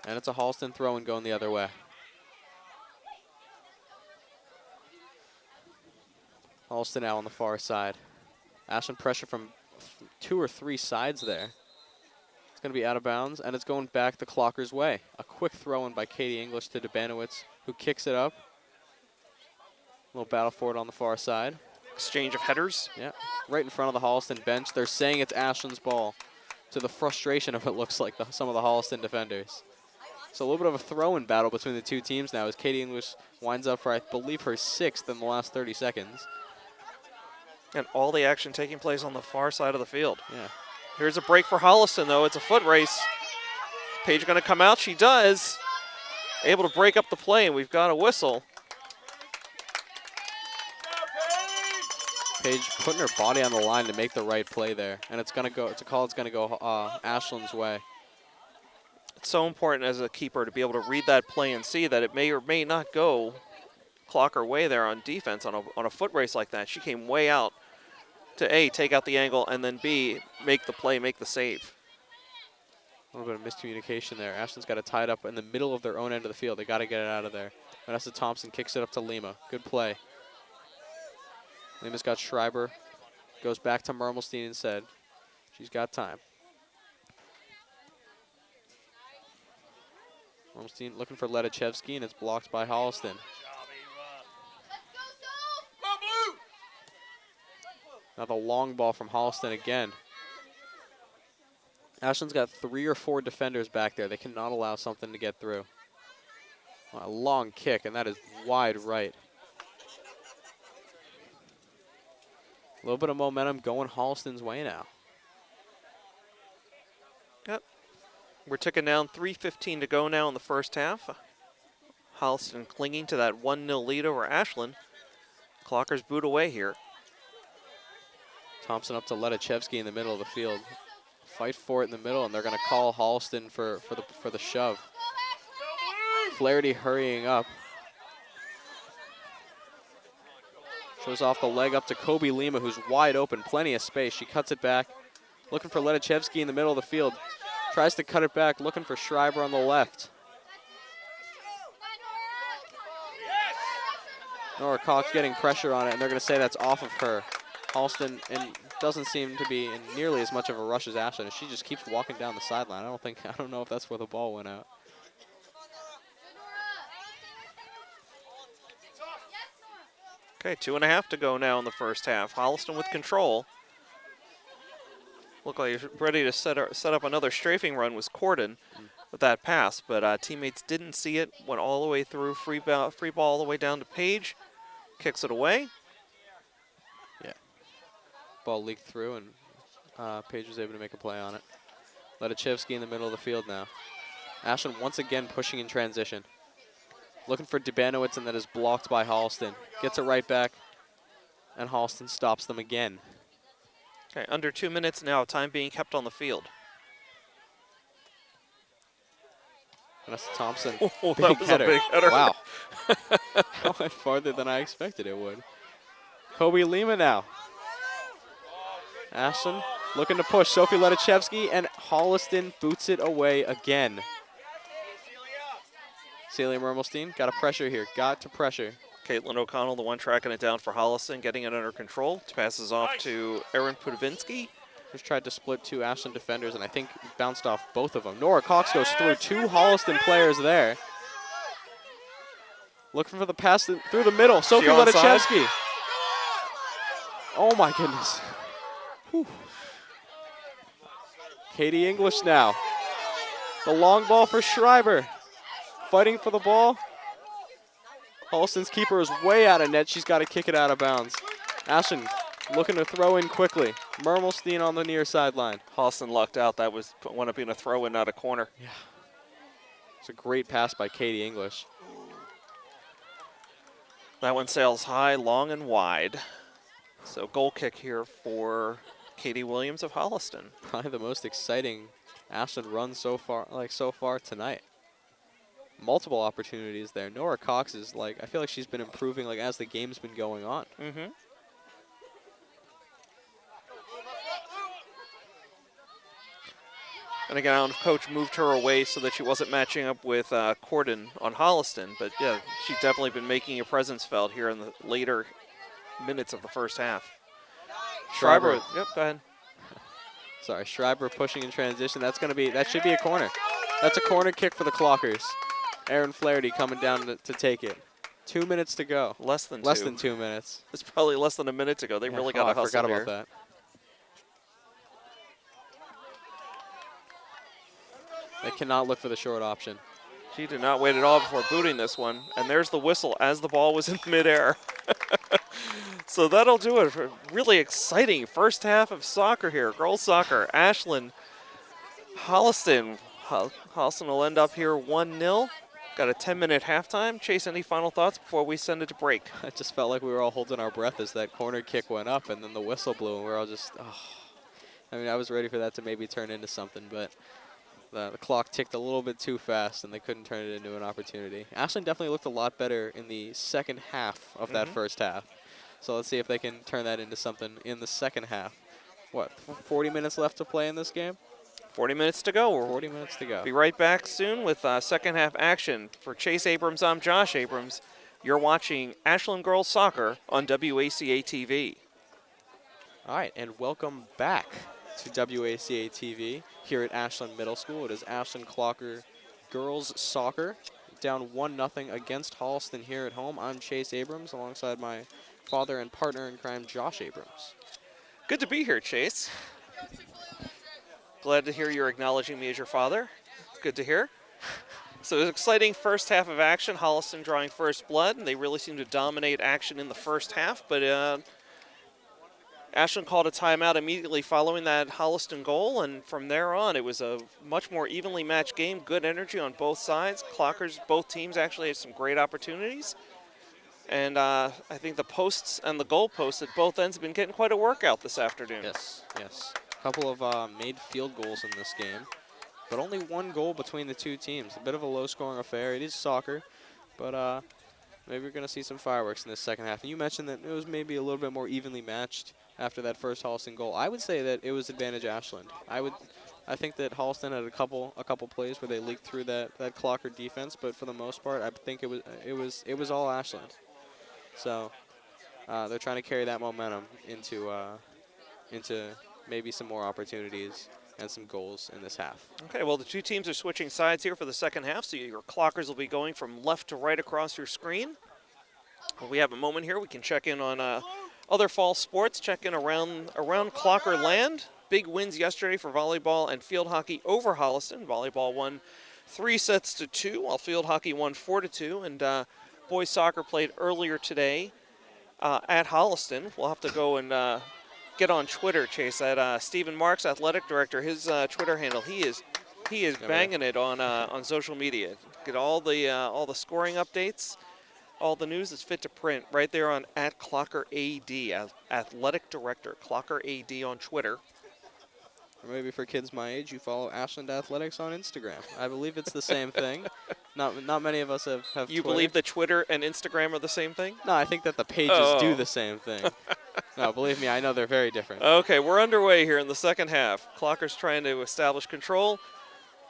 And it's a Holliston throw-in going the other way. Holliston now on the far side. Ashland pressure from 2 or 3 sides there. It's going to be out of bounds, and it's going back the Clockers' way. A quick throw-in by Katie English to Dubanowitz, who kicks it up. A little battle for it on the far side. Exchange of headers. Yeah, right in front of the Holliston bench. They're saying it's Ashland's ball, to the frustration of it looks like some of the Holliston defenders. So a little bit of a throw-in battle between the two teams now as Katie English winds up for, I believe, her 6th in the last 30 seconds. And all the action taking place on the far side of the field. Yeah. Here's a break for Holliston, though. It's a foot race. Paige going to come out. She does. Able to break up the play, and we've got a whistle. Paige putting her body on the line to make the right play there. And it's going to go, it's a call that's going to go Ashland's way. It's so important as a keeper to be able to read that play and see that it may or may not go Clocker way there on defense on a foot race like that. She came way out to A, take out the angle, and then B, make the play, make the save. A little bit of miscommunication there. Ashland's got it tied up in the middle of their own end of the field. They got to get it out of there. Vanessa Thompson kicks it up to Lima. Good play. Lima's got Schreiber. Goes back to Mermelstein instead. She's got time. Mermelstein looking for Ledachevsky, and it's blocked by Holliston. Now the long ball from Holliston again. Ashland's got 3 or 4 defenders back there. They cannot allow something to get through. A long kick, and that is wide right. A little bit of momentum going Holliston's way now. Yep. We're ticking down 3:15 to go now in the first half. Holliston clinging to that 1-0 lead over Ashland. Clockers boot away here. Thompson up to Letachevsky in the middle of the field. Fight for it in the middle, and they're going to call Holliston for the shove. Flaherty hurrying up. Shows off the leg up to Kobe Lima, who's wide open, plenty of space. She cuts it back, looking for Letachevsky in the middle of the field. Tries to cut it back, looking for Schreiber on the left. Nora Cox getting pressure on it, and they're going to say that's off of her. Holliston doesn't seem to be in nearly as much of a rush as Ashland, and she just keeps walking down the sideline. I don't know if that's where the ball went out. Okay, 2.5 to go now in the first half. Holliston with control. Looked like he's ready to set up another strafing run was Corden with that pass, but teammates didn't see it. Went all the way through, free ball all the way down to Page. Kicks it away. Yeah. Ball leaked through, and Page was able to make a play on it. Letachevsky in the middle of the field now. Ashland once again pushing in transition. Looking for Dubanowitz, and that is blocked by Holliston. Gets it right back, and Holliston stops them again. Okay, under 2 minutes now, time being kept on the field. Vanessa Thompson, Oh, that was header. a big header. Wow. That went farther than I expected it would. Kobe Lima now. Ashland looking to push. Sophie Letachevsky, and Holliston boots it away again. Celia Mermelstein got a pressure here. Got to pressure. Caitlin O'Connell, the one tracking it down for Holliston, getting it under control. Passes off to Erin Pudovinsky. Just tried to split two Ashland defenders, and I think bounced off both of them. Nora Cox goes through two Holliston players there. Looking for the pass through the middle. Sophie Letachevsky. Oh my goodness. Whew. Katie English now. The long ball for Schreiber. Fighting for the ball. Holliston's keeper is way out of net. She's got to kick it out of bounds. Ashland looking to throw in quickly. Mermelstein on the near sideline. Holliston lucked out. That was wound up being a throw in, not a corner. Yeah. It's a great pass by Katie English. That one sails high, long, and wide. So goal kick here for Katie Williams of Holliston. Probably the most exciting Ashland run so far tonight. Multiple opportunities there. Nora Cox is I feel like she's been improving as the game's been going on. Mm-hmm. And again, I don't know if Coach moved her away so that she wasn't matching up with Corden on Holliston. But yeah, she's definitely been making a presence felt here in the later minutes of the first half. Schreiber. Yep, go ahead. Sorry, Schreiber pushing in transition. That should be a corner. That's a corner kick for the Clockers. Erin Flaherty coming down to take it. 2 minutes to go. Less than 2 minutes. It's probably less than a minute to go. They really got to hustle I forgot here. about that. They cannot look for the short option. She did not wait at all before booting this one. And there's the whistle as the ball was in midair. So that'll do it for a really exciting first half of soccer here. Girls soccer. Ashland, Holliston. Holliston will end up here 1-0. Got a 10-minute halftime. Chase, any final thoughts before we send it to break? I just felt like we were all holding our breath as that corner kick went up and then the whistle blew, and we were all just, I mean, I was ready for that to maybe turn into something, but the clock ticked a little bit too fast and they couldn't turn it into an opportunity. Ashland definitely looked a lot better in the second half of that first half. So let's see if they can turn that into something in the second half. What, 40 minutes left to play in this game? 40 minutes to go. 40 minutes to go. Be right back soon with second half action. For Chase Abrams, I'm Josh Abrams. You're watching Ashland Girls Soccer on WACA-TV. All right, and welcome back to WACA-TV here at Ashland Middle School. It is Ashland Clocker Girls Soccer, down 1-0 against Holliston here at home. I'm Chase Abrams alongside my father and partner in crime, Josh Abrams. Good to be here, Chase. Glad to hear you're acknowledging me as your father. Good to hear. So it was an exciting first half of action. Holliston drawing first blood, and they really seemed to dominate action in the first half. But Ashland called a timeout immediately following that Holliston goal, and from there on, it was a much more evenly matched game. Good energy on both sides. Clockers, both teams actually had some great opportunities. And I think the posts and the goal posts at both ends have been getting quite a workout this afternoon. Yes, yes. A couple of made field goals in this game, but only one goal between the two teams. A bit of a low-scoring affair. It is soccer, but maybe we're going to see some fireworks in this second half. And you mentioned that it was maybe a little bit more evenly matched after that first Holliston goal. I would say that it was advantage Ashland. I think that Holliston had a couple plays where they leaked through that Clocker defense, but for the most part, I think it was all Ashland. So they're trying to carry that momentum into maybe some more opportunities and some goals in this half. Okay, well, the two teams are switching sides here for the second half, so your clockers will be going from left to right across your screen. Well, we have a moment here. We can check in on other fall sports, check in around Clocker land. Big wins yesterday for volleyball and field hockey over Holliston. Volleyball won 3-2, while field hockey won 4-2. And boys soccer played earlier today at Holliston. We'll have to go and get on Twitter, Chase. At Stephen Marks, athletic director, his Twitter handle. He is banging it on social media. Get all the scoring updates, all the news is fit to print right there on @ClockerAD, athletic director, ClockerAD on Twitter. Or maybe for kids my age, you follow Ashland Athletics on Instagram. I believe it's the same thing. Not many of us have You Twitter. believe that Twitter and Instagram are the same thing? No, I think that the pages do the same thing. No, believe me, I know they're very different. Okay, we're underway here in the second half. Clocker's trying to establish control,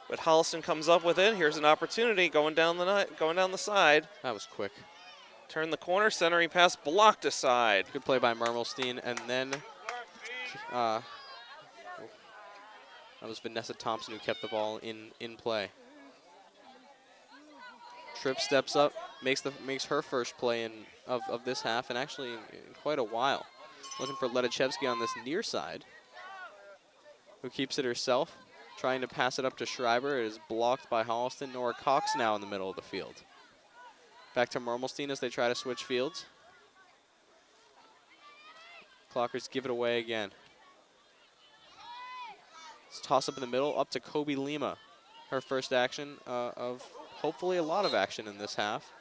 but Holliston comes up with it. Here's an opportunity going down the side. That was quick. Turn the corner, centering pass blocked aside. Good play by Mermelstein, and then that was Vanessa Thompson who kept the ball in play. Tripp steps up, makes her first play of this half, and actually in quite a while. Looking for Ledachevsky on this near side, who keeps it herself, trying to pass it up to Schreiber. It is blocked by Holliston. Nora Cox now in the middle of the field. Back to Mermelstein as they try to switch fields. Clockers give it away again. It's toss up in the middle, up to Kobe Lima. Her first action of hopefully a lot of action in this half.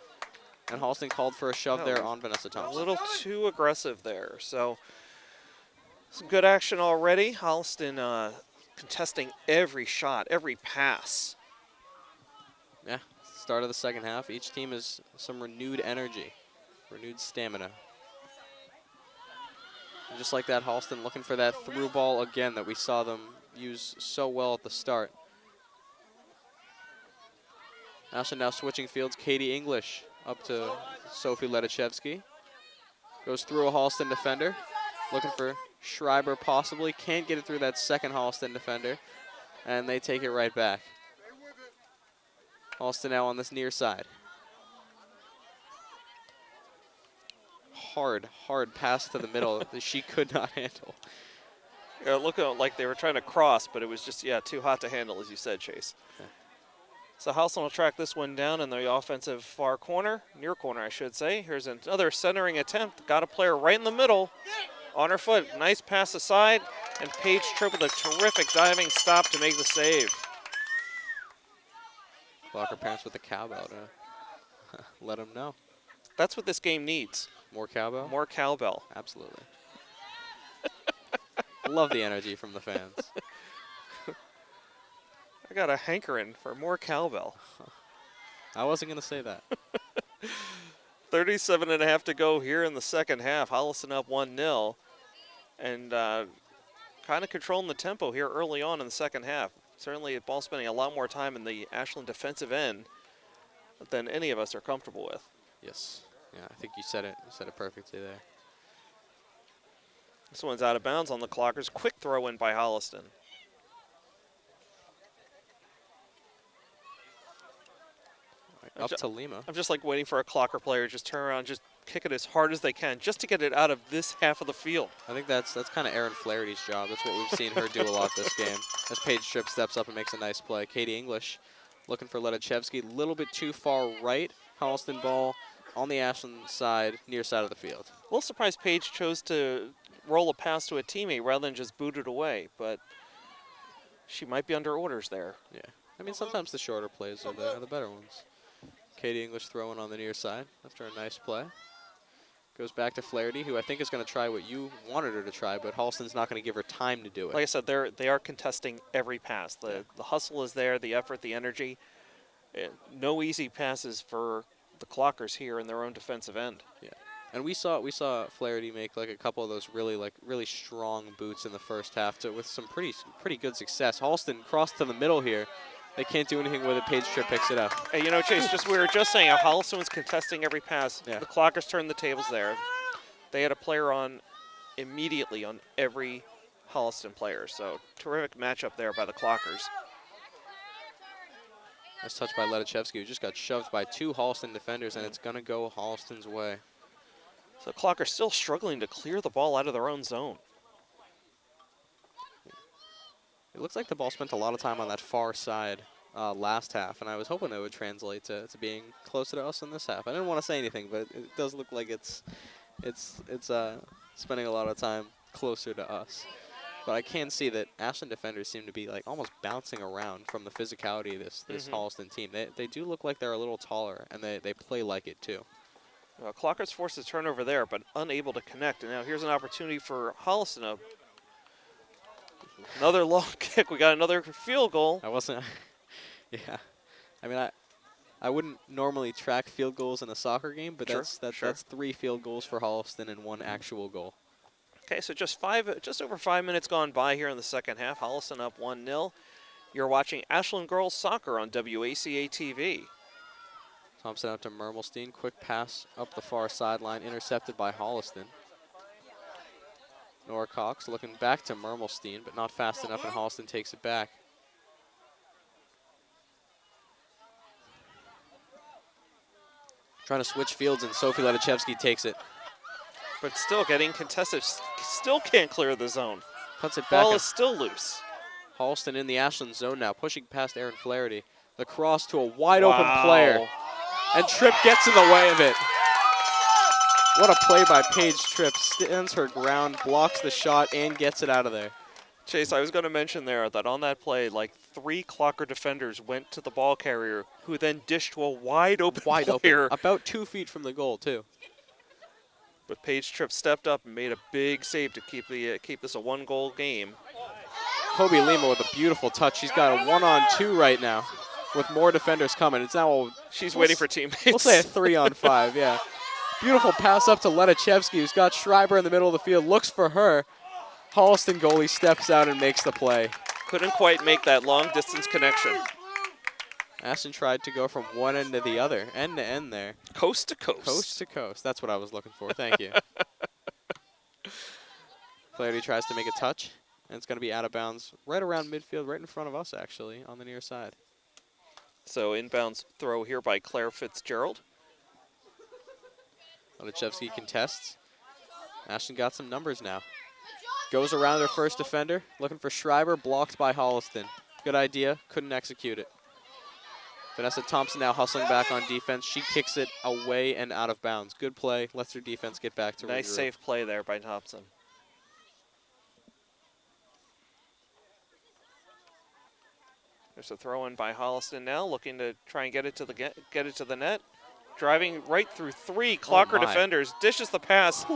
And Holliston called for a shove there on Vanessa Thompson. A little too aggressive there. So some good action already. Holliston contesting every shot, every pass. Yeah, start of the second half. Each team has some renewed energy, renewed stamina. And just like that, Holliston looking for that through ball again that we saw them use so well at the start. Ashland now switching fields. Katie English up to Sophie Ledachevsky. Goes through a Holliston defender. Looking for Schreiber possibly. Can't get it through that second Holliston defender. And they take it right back. Holliston now on this near side. Hard pass to the middle that she could not handle. Yeah, it looked like they were trying to cross, but it was just, too hot to handle, as you said, Chase. Okay. So Holliston will track this one down in the offensive far corner, near corner, I should say. Here's another centering attempt. Got a player right in the middle on her foot. Nice pass aside, and Paige Tripp with a terrific diving stop to make the save. Clocker parents with the cowbell to let them know. That's what this game needs. More cowbell? More cowbell. Absolutely. Love the energy from the fans. I got a hankering for more cowbell. I wasn't going to say that. 37.5 to go here in the second half. Holliston up 1-0. And kind of controlling the tempo here early on in the second half. Certainly ball spending a lot more time in the Ashland defensive end than any of us are comfortable with. Yes. Yeah, I think you said it. You said it perfectly there. This one's out of bounds on the Clockers. Quick throw in by Holliston. Up to Lima. I'm just like waiting for a Clocker player to just turn around, just kick it as hard as they can, just to get it out of this half of the field. I think that's kind of Erin Flaherty's job. That's what we've seen her do a lot this game. As Paige Tripp steps up and makes a nice play. Katie English looking for Ledachevsky. A little bit too far right. Holliston ball on the Ashland side, near side of the field. A little surprised Paige chose to roll a pass to a teammate rather than just boot it away, but she might be under orders there. Yeah. I mean, sometimes the shorter plays are the better ones. Katie English throwing on the near side after a nice play. Goes back to Flaherty, who I think is going to try what you wanted her to try, but Holston's not going to give her time to do it. Like I said, they are contesting every pass. The hustle is there, the effort, the energy. No easy passes for the Clockers here in their own defensive end. Yeah, and we saw Flaherty make like a couple of those really strong boots in the first half with some pretty good success. Holston crossed to the middle here. They can't do anything with it. Page Tripp picks it up. Hey, you know, Chase, we were just saying how Holliston was contesting every pass. Yeah. The Clockers turned the tables there. They had a player on immediately on every Holliston player. So terrific matchup there by the Clockers. Nice touch by Letachevsky, who just got shoved by 2 Holliston defenders, and it's going to go Holliston's way. So Clockers still struggling to clear the ball out of their own zone. It looks like the ball spent a lot of time on that far side last half, and I was hoping it would translate to being closer to us in this half. I didn't want to say anything, but it does look like it's spending a lot of time closer to us. But I can see that Ashland defenders seem to be like almost bouncing around from the physicality of this Holliston team. They do look like they're a little taller, and they play like it too. Clockers forced a turnover there, but unable to connect. And now here's an opportunity for Holliston. Another long kick. We got another field goal. I wasn't. Yeah, I mean I wouldn't normally track field goals in a soccer game, but that's 3 field goals for Holliston and 1 actual goal. Okay, so just over 5 minutes gone by here in the second half. Holliston up 1-0. You're watching Ashland Girls Soccer on WACA-TV. Thompson out to Mermelstein. Quick pass up the far sideline, intercepted by Holliston. Nora Cox looking back to Mermelstein, but not fast enough, and Holliston takes it back. Trying to switch fields, and Sophie Letachevsky takes it. But still getting contested. Still can't clear the zone. Puts it back. Ball is still loose. Holliston in the Ashland zone now, pushing past Aaron Flaherty. The cross to a wide open player. And Tripp gets in the way of it. What a play by Paige Tripp. Stands her ground, blocks the shot, and gets it out of there. Chase, I was going to mention there that on that play, like 3 Clocker defenders went to the ball carrier, who then dished to a wide open player. About 2 feet from the goal, too. But Paige Tripp stepped up and made a big save to keep this a 1-goal game. Kobe Lima with a beautiful touch. She's got a 1-on-2 right now with more defenders coming. It's now she's waiting for teammates. We'll say a 3-on-5, yeah. Beautiful pass up to Letachevsky, who's got Schreiber in the middle of the field, looks for her. Holliston goalie steps out and makes the play. Couldn't quite make that long-distance connection. Ashton tried to go from one end to the other, end to end there. Coast to coast. Coast to coast. That's what I was looking for. Thank you. Flaherty tries to make a touch, and it's going to be out of bounds right around midfield, right in front of us, actually, on the near side. So inbounds throw here by Claire Fitzgerald. Letachevsky contests. Ashton got some numbers now. Goes around her first defender, looking for Schreiber, blocked by Holliston. Good idea, couldn't execute it. Vanessa Thompson now hustling back on defense. She kicks it away and out of bounds. Good play, lets her defense get back to nice regroup. safe play there by Thompson. There's a throw in by Holliston now, looking to try and get it to the net. Driving right through 3 Clocker defenders, dishes the pass.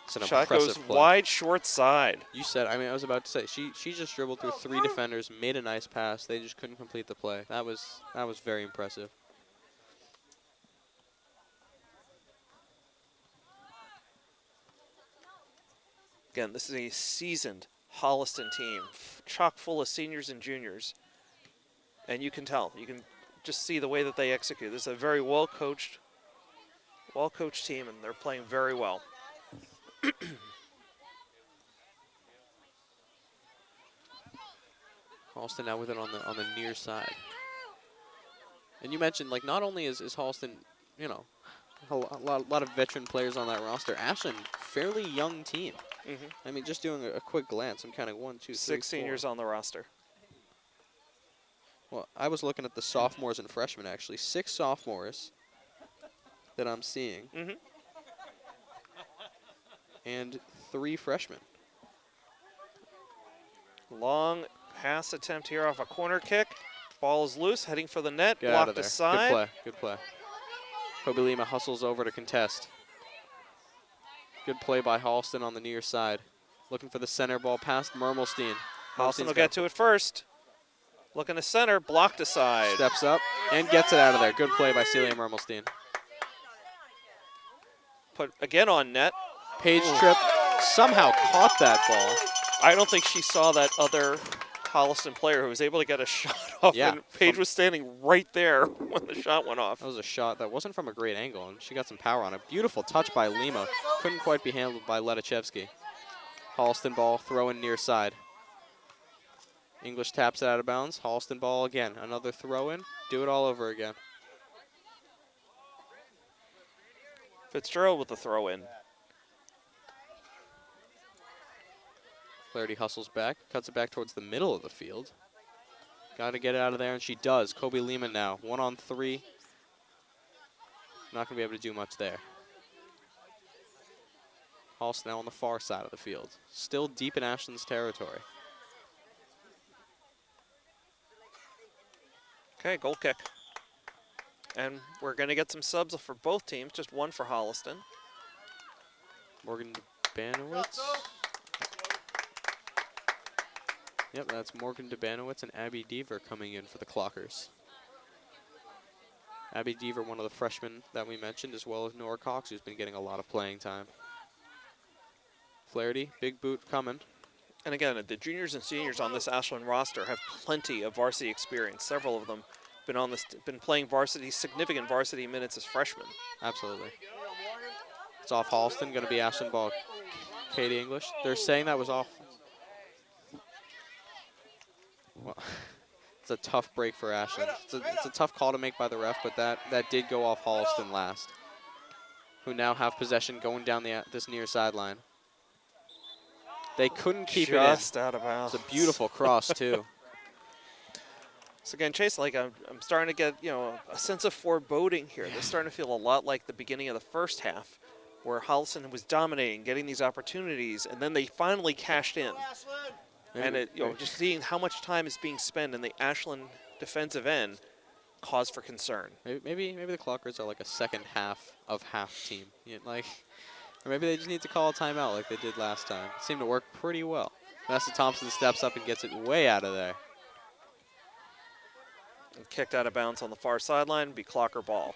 It's an shot impressive goes play. wide, short side. You said, I was about to say, she just dribbled through 3 defenders, made a nice pass. They just couldn't complete the play. That was very impressive. Again, this is a seasoned Holliston team, chock full of seniors and juniors. And you can tell, you can just see the way that they execute. This is a very well-coached team, and they're playing very well. Holliston now with it on the near side. And you mentioned, like, not only is Holliston, you know, a lot of veteran players on that roster. Ashland, fairly young team. I mean, just doing a quick glance, I'm counting 1, 2, 3, 6 seniors on the roster. Well, I was looking at the sophomores and freshmen, actually. 6 sophomores that I'm seeing. And 3 freshmen. Long pass attempt here off a corner kick. Ball is loose, heading for the net, Get out of blocked there. aside. Good play. Kobe Lima hustles over to contest. Good play by Holliston on the near side. Looking for the center ball past Mermelstein. Holliston will get to it first. Looking to center, blocked aside. Steps up and gets it out of there. Good play by Celia Mermelstein. Put again on net. Page Tripp somehow caught that ball. I don't think she saw that other Holliston player who was able to get a shot off. Yeah, And Paige was standing right there when the shot went off. That was a shot that wasn't from a great angle, and she got some power on it. Beautiful touch by Lima. Couldn't quite be handled by Letachevsky. Holliston ball, throw in near side. English taps it out of bounds. Holliston ball again. Another throw in. Do it all over again. Fitzgerald with the throw in. Flaherty hustles back, cuts it back towards the middle of the field. Got to get it out of there, and she does. Kobe Lehman now, 1-on-3. Not going to be able to do much there. Holliston now on the far side of the field. Still deep in Ashland's territory. Okay, goal kick. And we're going to get some subs for both teams, just one for Holliston. Morgan Debanowitz. Yep, that's Morgan Debanowitz and Abby Deaver coming in for the Clockers. Abby Deaver, one of the freshmen that we mentioned, as well as Nora Cox, who's been getting a lot of playing time. Flaherty, big boot coming. And again, the juniors and seniors on this Ashland roster have plenty of varsity experience. Several of them been playing significant varsity minutes as freshmen. Absolutely. It's off Holliston, going to be Ashland ball. Katie English. They're saying that was off. Well, it's a tough break for Ashland. It's a tough call to make by the ref, but that did go off Holliston last, who now have possession going down this near sideline. They couldn't keep it in. Just out of bounds. It's a beautiful cross, too. So again, Chase, like I'm starting to get a sense of foreboding here. This is starting to feel a lot like the beginning of the first half, where Holliston was dominating, getting these opportunities, and then they finally cashed in. And just seeing how much time is being spent in the Ashland defensive end, cause for concern. Maybe the Clockers are like a second half of half team. Or maybe they just need to call a timeout like they did last time. It seemed to work pretty well. Vanessa Thompson steps up and gets it way out of there. And kicked out of bounds on the far sideline, be Clocker ball.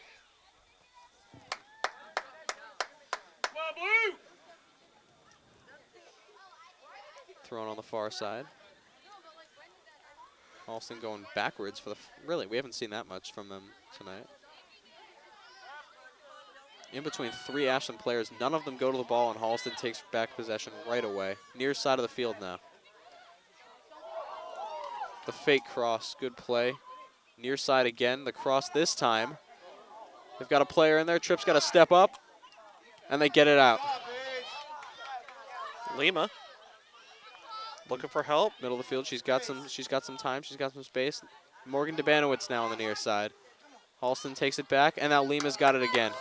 Thrown on the far side. Holliston going backwards for really, we haven't seen that much from them tonight. In between three Ashland players, none of them go to the ball, and Holliston takes back possession right away. Near side of the field now. The fake cross, good play. Near side again, the cross this time. They've got a player in there, Tripp's got to step up, and they get it out. Lima looking for help. Middle of the field, she's got some time, she's got some space. Morgan Debanowitz now on the near side. Holliston takes it back, and now Lima's got it again.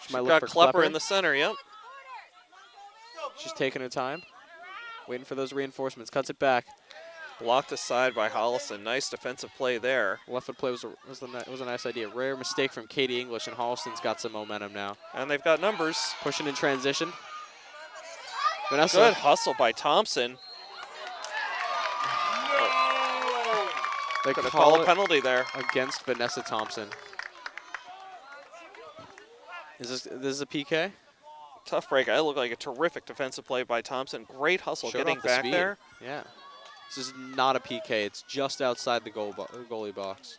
She might look for Klepper in the center, yep. She's taking her time, waiting for those reinforcements, cuts it back. Blocked aside by Holliston. Nice defensive play there. Left foot play was a nice idea. Rare mistake from Katie English, and Holliston's got some momentum now. And they've got numbers. Pushing in transition. Vanessa. Good hustle by Thompson. They could call a penalty there against Vanessa Thompson. Is this a PK? Tough break. It looked like a terrific defensive play by Thompson. Great hustle getting back there. Yeah. This is not a PK. It's just outside the goalie box.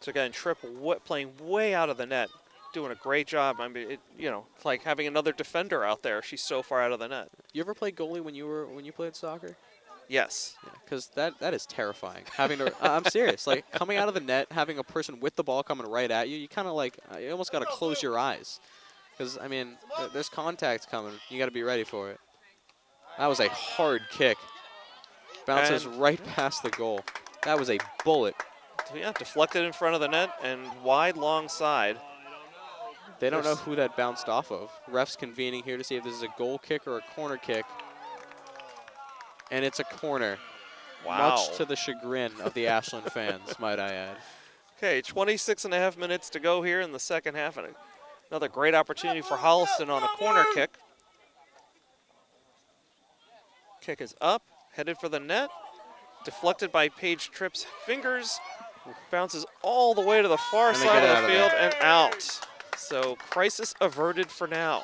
So again, Tripp playing way out of the net, doing a great job. I mean, it's like having another defender out there. She's so far out of the net. You ever play goalie when you played soccer? Yes. Yeah, because that is terrifying. Having to, I'm serious. Like coming out of the net, having a person with the ball coming right at you, you kind of you almost got to close your eyes, because I mean, there's contact coming. You got to be ready for it. That was a hard kick. Bounces right past the goal. That was a bullet. Yeah, deflected in front of the net and wide long side. They don't know who that bounced off of. Refs convening here to see if this is a goal kick or a corner kick. And it's a corner. Wow. Much to the chagrin of the Ashland fans, might I add. Okay, 26.5 minutes to go here in the second half, and another great opportunity for Holliston on a corner kick. Kick is up, headed for the net, deflected by Paige Tripp's fingers, bounces all the way to the far side of the field and out. So crisis averted for now.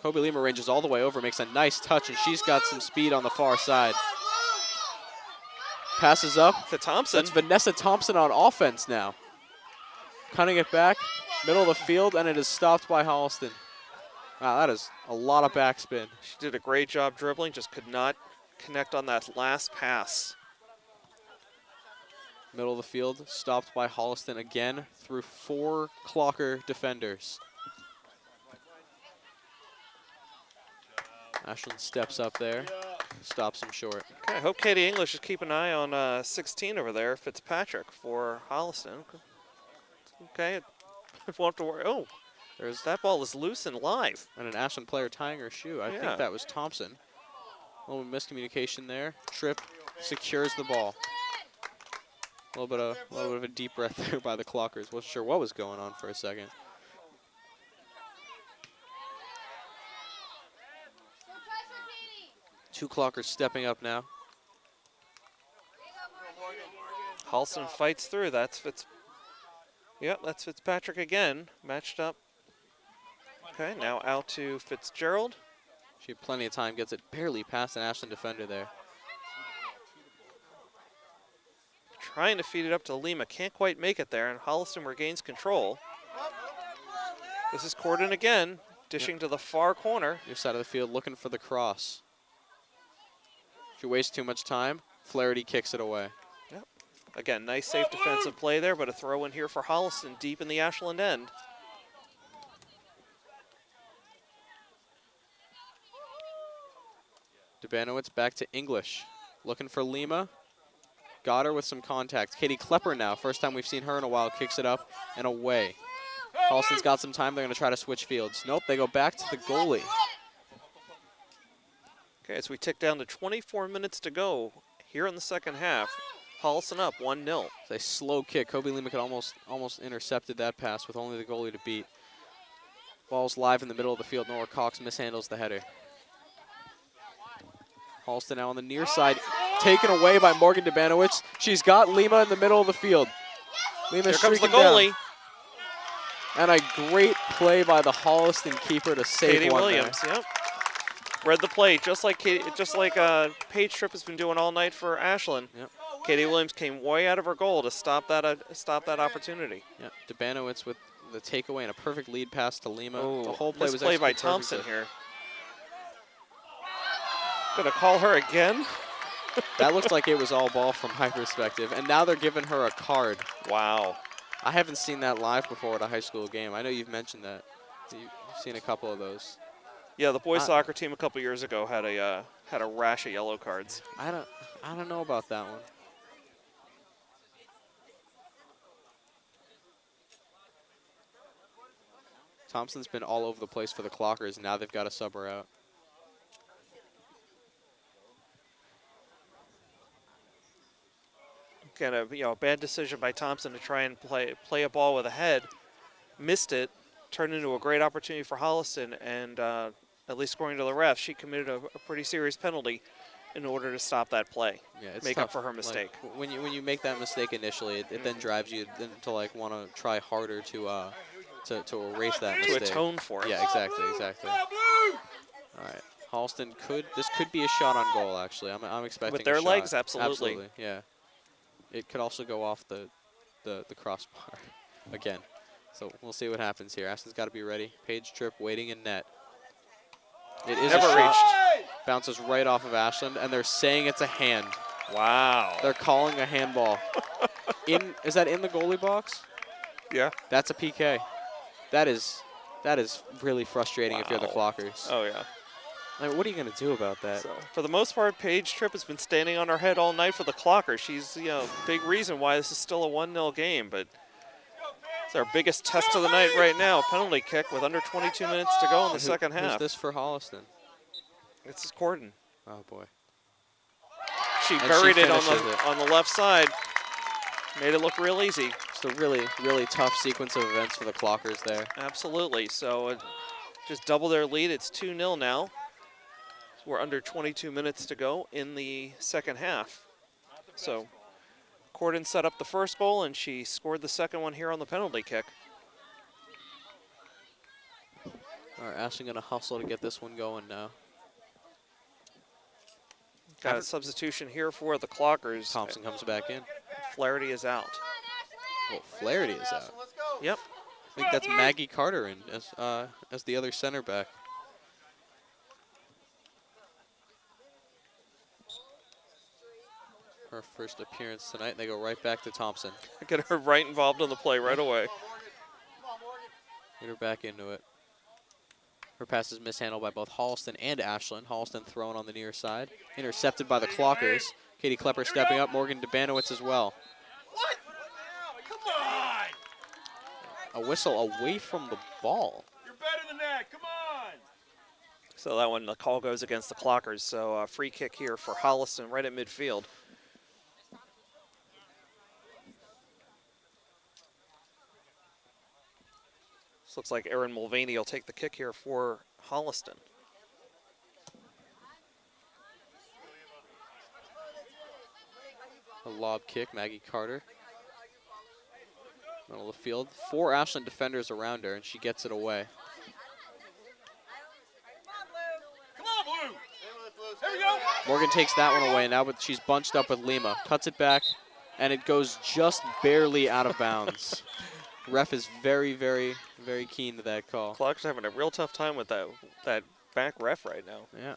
Kobe Lima ranges all the way over, makes a nice touch, and she's got some speed on the far side. Passes up to Thompson. That's Vanessa Thompson on offense now. Cutting it back, middle of the field, and it is stopped by Holliston. Wow, that is a lot of backspin. She did a great job dribbling, just could not connect on that last pass. Middle of the field, stopped by Holliston again through 4 Clocker defenders. Ashland steps up there, stops him short. Okay, I hope Katie English is keeping an eye on 16 over there, Fitzpatrick for Holliston. Okay, won't have to worry. Oh, that ball is loose and live. And an Ashland player tying her shoe. I think that was Thompson. A little miscommunication there. Tripp secures the ball. A little bit of a deep breath there by the Clockers. Wasn't sure what was going on for a second. Two Clockers stepping up now. Holliston fights through. That's Fitzpatrick again, matched up. Okay, now out to Fitzgerald. She had plenty of time, gets it barely past an Ashland defender there. Trying to feed it up to Lima, can't quite make it there, and Holliston regains control. This is Corden again, dishing to the far corner. Near side of the field, looking for the cross. She wastes too much time. Flaherty kicks it away. Yep. Again, nice safe defensive play there, but a throw in here for Holliston deep in the Ashland end. Debanowitz back to English. Looking for Lima. Got her with some contact. Katie Klepper now. First time we've seen her in a while. Kicks it up and away. Holliston's got some time. They're going to try to switch fields. Nope, they go back to the goalie. Okay, as we tick down to 24 minutes to go here in the second half. Holliston up 1-0. It's a slow kick. Kobe Lima could almost intercepted that pass with only the goalie to beat. Ball's live in the middle of the field. Nora Cox mishandles the header. Holliston now on the near side, taken away by Morgan Debanowitz. She's got Lima in the middle of the field. Lima here comes the goalie. Down. And a great play by the Holliston keeper to save Katie one Williams, there. yep. Read the play, just like Paige Tripp has been doing all night for Ashland. Yep. Katie Williams came way out of her goal to stop that opportunity. Yep. Debanowitz with the takeaway and a perfect lead pass to Lima. Ooh, the whole play was play by Thompson here. Gonna call her again? That looks like it was all ball from my perspective. And now they're giving her a card. Wow. I haven't seen that live before at a high school game. I know you've mentioned that. You've seen a couple of those. Yeah, the boys soccer team a couple years ago had a rash of yellow cards. I don't know about that one. Thompson's been all over the place for the Clockers. Now they've got to sub her out. Again, a bad decision by Thompson to try and play a ball with a head. Missed it, turned into a great opportunity for Holliston, and at least according to the refs, she committed a pretty serious penalty in order to stop that play. Yeah, it's make tough. up for her mistake. Like, when you make that mistake initially, it then drives you to like want to try harder to erase that mistake. To atone for it. Yeah, exactly. All right, Holliston this could be a shot on goal actually. I'm expecting with their a shot. legs, absolutely. Yeah. It could also go off the crossbar again. So we'll see what happens here. Ashton's got to be ready. Paige Tripp waiting in net. It is never a shot. reached. Bounces right off of Ashland, and they're saying it's a hand. Wow. They're calling a handball. Is that in the goalie box? Yeah. That's a PK. That is really frustrating if you're the Clockers. Oh yeah. Like, what are you going to do about that? So, for the most part, Paige Tripp has been standing on her head all night for the Clocker. She's big reason why this is still a 1-0 game, but it's our biggest test of the night right now. Penalty kick with under 22 minutes to go in the second half. Who's this for Holliston? This is Corden. Oh boy. She buried it on the left side. Made it look real easy. Just a really, really tough sequence of events for the Clockers there. Absolutely. So just double their lead. It's 2-0 now. We're under 22 minutes to go in the second half. So Corden set up the first goal, and she scored the second one here on the penalty kick. All right, Ashland going to hustle to get this one going now. Got a substitution here for the Clockers. Thompson comes back in. Flaherty is out. Well, Flaherty is out. Yep. I think that's Maggie Carter in as the other center back. Her first appearance tonight, and they go right back to Thompson. Get her right involved in the play right away. Get her back into it. Her pass is mishandled by both Holliston and Ashland. Holliston thrown on the near side. Intercepted by the Clockers. Katie Klepper stepping up. Morgan Debanowitz as well. What? Come on! A whistle away from the ball. You're better than that. Come on! So that one, the call goes against the Clockers. So a free kick here for Holliston right at midfield. This looks like Erin Mulvaney will take the kick here for Holliston. A lob kick, Maggie Carter. Middle of the field. 4 Ashland defenders around her, and she gets it away. Come on, Blue! There we go! Morgan takes that one away now, but she's bunched up with Lima. Cuts it back, and it goes just barely out of bounds. Ref is very, very, very keen to that call. Clockers are having a real tough time with that back ref right now. Yeah.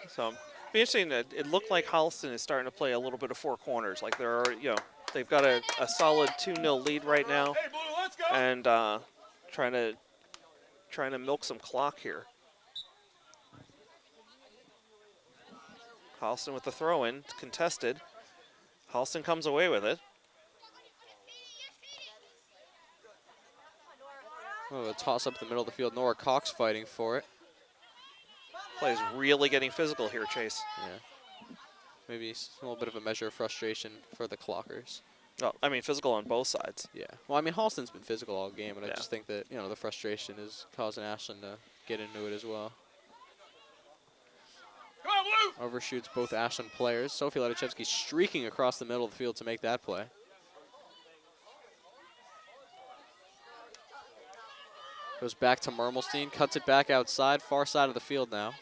So be interesting. It looked like Holliston is starting to play a little bit of four corners. Like there are, they've got a solid 2-0 lead right now, Hey, Blue, let's go! and trying to milk some clock here. Holliston with the throw-in, contested. Holliston comes away with it. Oh, a toss up the middle of the field. Nora Cox fighting for it. Play is really getting physical here, Chase. Yeah. Maybe a little bit of a measure of frustration for the Clockers. Well, I mean, physical on both sides. Yeah. Well, I mean, Holliston's been physical all game, and I Yeah. just think that, the frustration is causing Ashland to get into it as well. Come on, Blue! Overshoots both Ashland players. Sophie Ladachevsky streaking across the middle of the field to make that play. Goes back to Mermelstein, cuts it back outside, far side of the field now.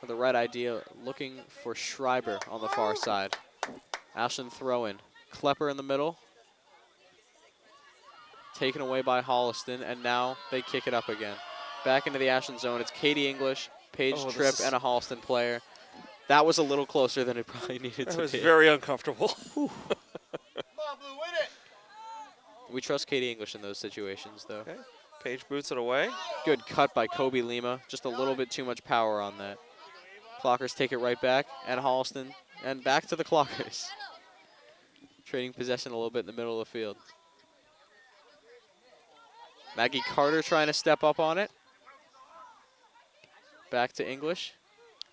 For the right idea, looking for Schreiber on the far side. Ashland throw in. Klepper in the middle. Taken away by Holliston, and now they kick it up again. Back into the Ashland zone. It's Katie English, Paige Tripp, and a Holliston player. That was a little closer than it probably needed to be. That was very uncomfortable. Come on, Blue, win it! We trust Katie English in those situations, though. Okay. Paige boots it away. Good cut by Kobe Lima. Just a little bit too much power on that. Clockers take it right back, and Holliston, and back to the Clockers. Trading possession a little bit in the middle of the field. Maggie Carter trying to step up on it. Back to English.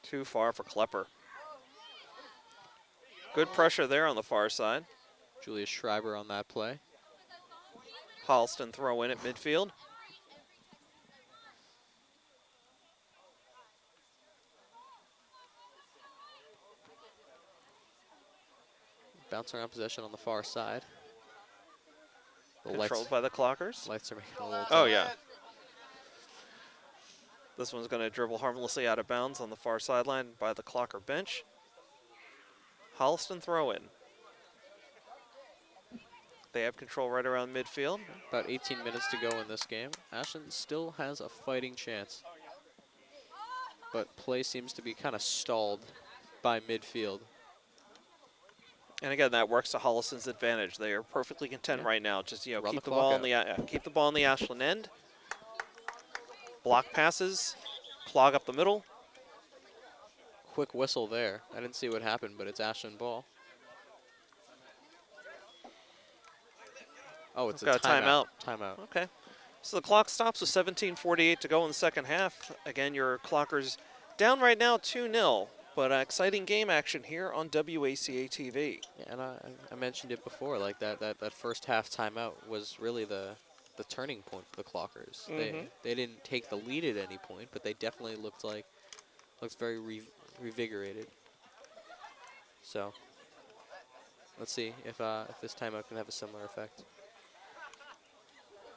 Too far for Klepper. Good pressure there on the far side. Julia Schreiber on that play. Holliston throw in at midfield. Bouncing around possession on the far side. The Controlled by the Clockers. lights are making a little Oh, tough. yeah. This one's going to dribble harmlessly out of bounds on the far sideline by the Clocker bench. Holliston throw in. They have control right around midfield. About 18 minutes to go in this game. Ashland still has a fighting chance. But play seems to be kind of stalled by midfield. And again, that works to Holliston's advantage. They are perfectly content right now. Just Run keep the the clock ball out. on the keep the ball on the Ashland end. Block passes, clog up the middle. Quick whistle there. I didn't see what happened, but it's Ashland ball. Oh, it's Got a timeout. Timeout. Okay. So the clock stops with 17:48 to go in the second half. Again, your Clockers down right now 2-0. But exciting game action here on WACA-TV. Yeah, and I mentioned it before, like that first half timeout was really the turning point for the Clockers. They didn't take the lead at any point, but they definitely looked very revigorated. So let's see if this timeout can have a similar effect.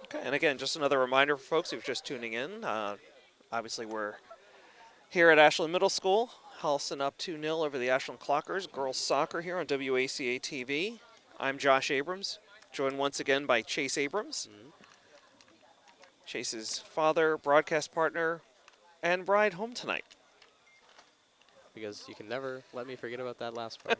Okay, and again, just another reminder for folks who've just tuning in. Obviously, we're here at Ashland Middle School. Holliston up 2-0 over the Ashland Clockers. Girls soccer here on WACA-TV. I'm Josh Abrams, joined once again by Chase Abrams. Chase's father, broadcast partner, and bride home tonight. Because you can never let me forget about that last part.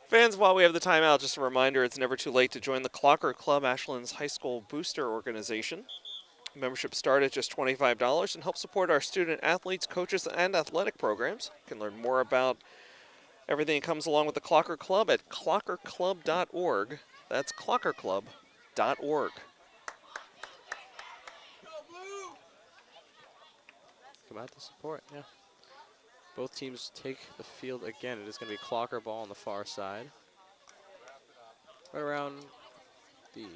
Fans, while we have the timeout, just a reminder, it's never too late to join the Clocker Club, Ashland's high school booster organization. Membership start at just $25 and help support our student athletes, coaches, and athletic programs. You can learn more about everything that comes along with the Clocker Club at clockerclub.org. That's clockerclub.org. Come out to support, yeah. Both teams take the field again. It is going to be Clocker ball on the far side. Right around the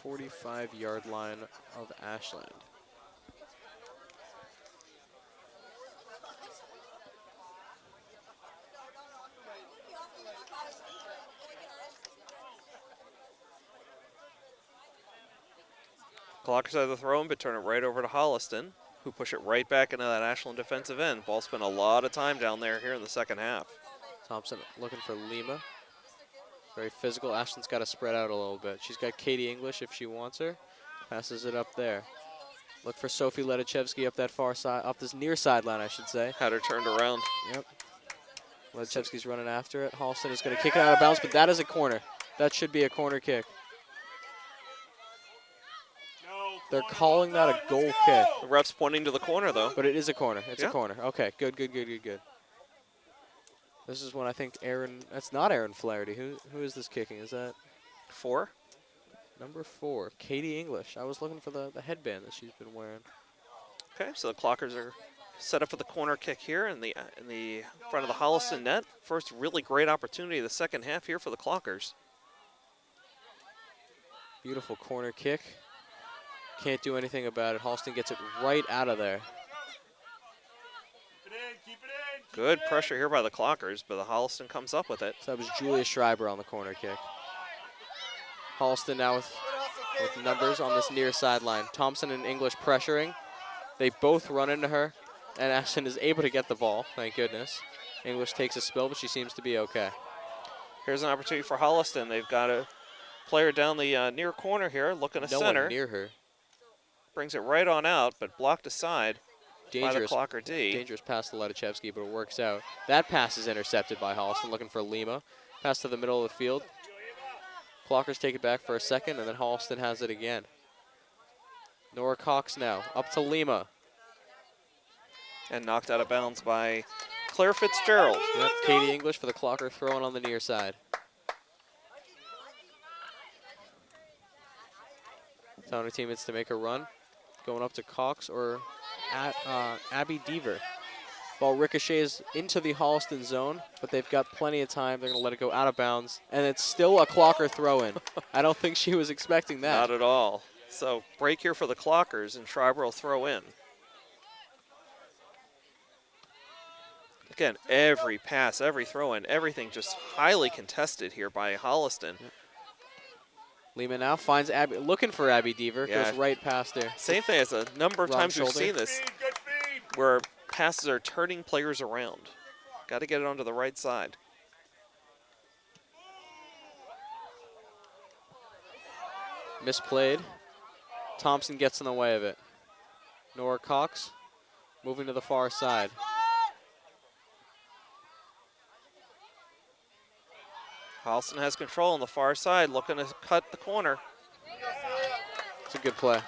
45-yard line of Ashland. Clockers have the throw in, but turn it right over to Holliston, who push it right back into that Ashland defensive end. Ball spent a lot of time down there here in the second half. Thompson looking for Lima. Very physical. Ashland's got to spread out a little bit. She's got Katie English if she wants her. Passes it up there. Look for Sophie Ledachevsky up that far side, up this near sideline, I should say. Had her turned around. Yep. Ledachevsky's running after it. Holliston is going to kick it out of bounds, but that is a corner. That should be a corner kick. They're calling that a goal kick. The ref's pointing to the corner, though. But it is a corner. It's Yeah. a corner. Okay, good. This is when I think Aaron, that's not Aaron Flaherty. Who is this kicking? Is that 4? number 4, Katie English? I was looking for the headband that she's been wearing. Okay, so the Clockers are set up for the corner kick here in the front of the Holliston net. First really great opportunity of the second half here for the Clockers. Beautiful corner kick. Can't do anything about it. Holliston gets it right out of there. Good pressure here by the Clockers, but the Holliston comes up with it. So that was Julia Schreiber on the corner kick. Holliston now with numbers on this near sideline. Thompson and English pressuring. They both run into her, and Ashton is able to get the ball, thank goodness. English takes a spill, but she seems to be okay. Here's an opportunity for Holliston. They've got a player down the near corner here, looking to No center. one near her. Brings it right on out, but blocked aside by the Dangerous, Clocker D. dangerous pass to Ledachevsky, but it works out. That pass is intercepted by Holliston, looking for Lima. Pass to the middle of the field. Clockers take it back for a second, and then Holliston has it again. Nora Cox now, up to Lima. And knocked out of bounds by Claire Fitzgerald. Yep, Katie English for the Clocker throwing on the near side. Telling her teammates to make a run. Going up to Cox or Abby Deaver. Ball ricochets into the Holliston zone, but they've got plenty of time. They're going to let it go out of bounds, and it's still a Clocker throw-in. I don't think she was expecting that. Not at all. So break here for the Clockers, and Schreiber will throw in. Again, every pass, every throw-in, everything just highly contested here by Holliston. Yep. Lima now finds Abby, looking for Abby Deaver, Yeah. goes right past her. Same thing as a number of Wrong times we've shoulder. seen this, where passes are turning players around. Got to get it onto the right side. Misplayed. Thompson gets in the way of it. Nora Cox moving to the far side. Holliston has control on the far side, looking to cut the corner. It's a good play.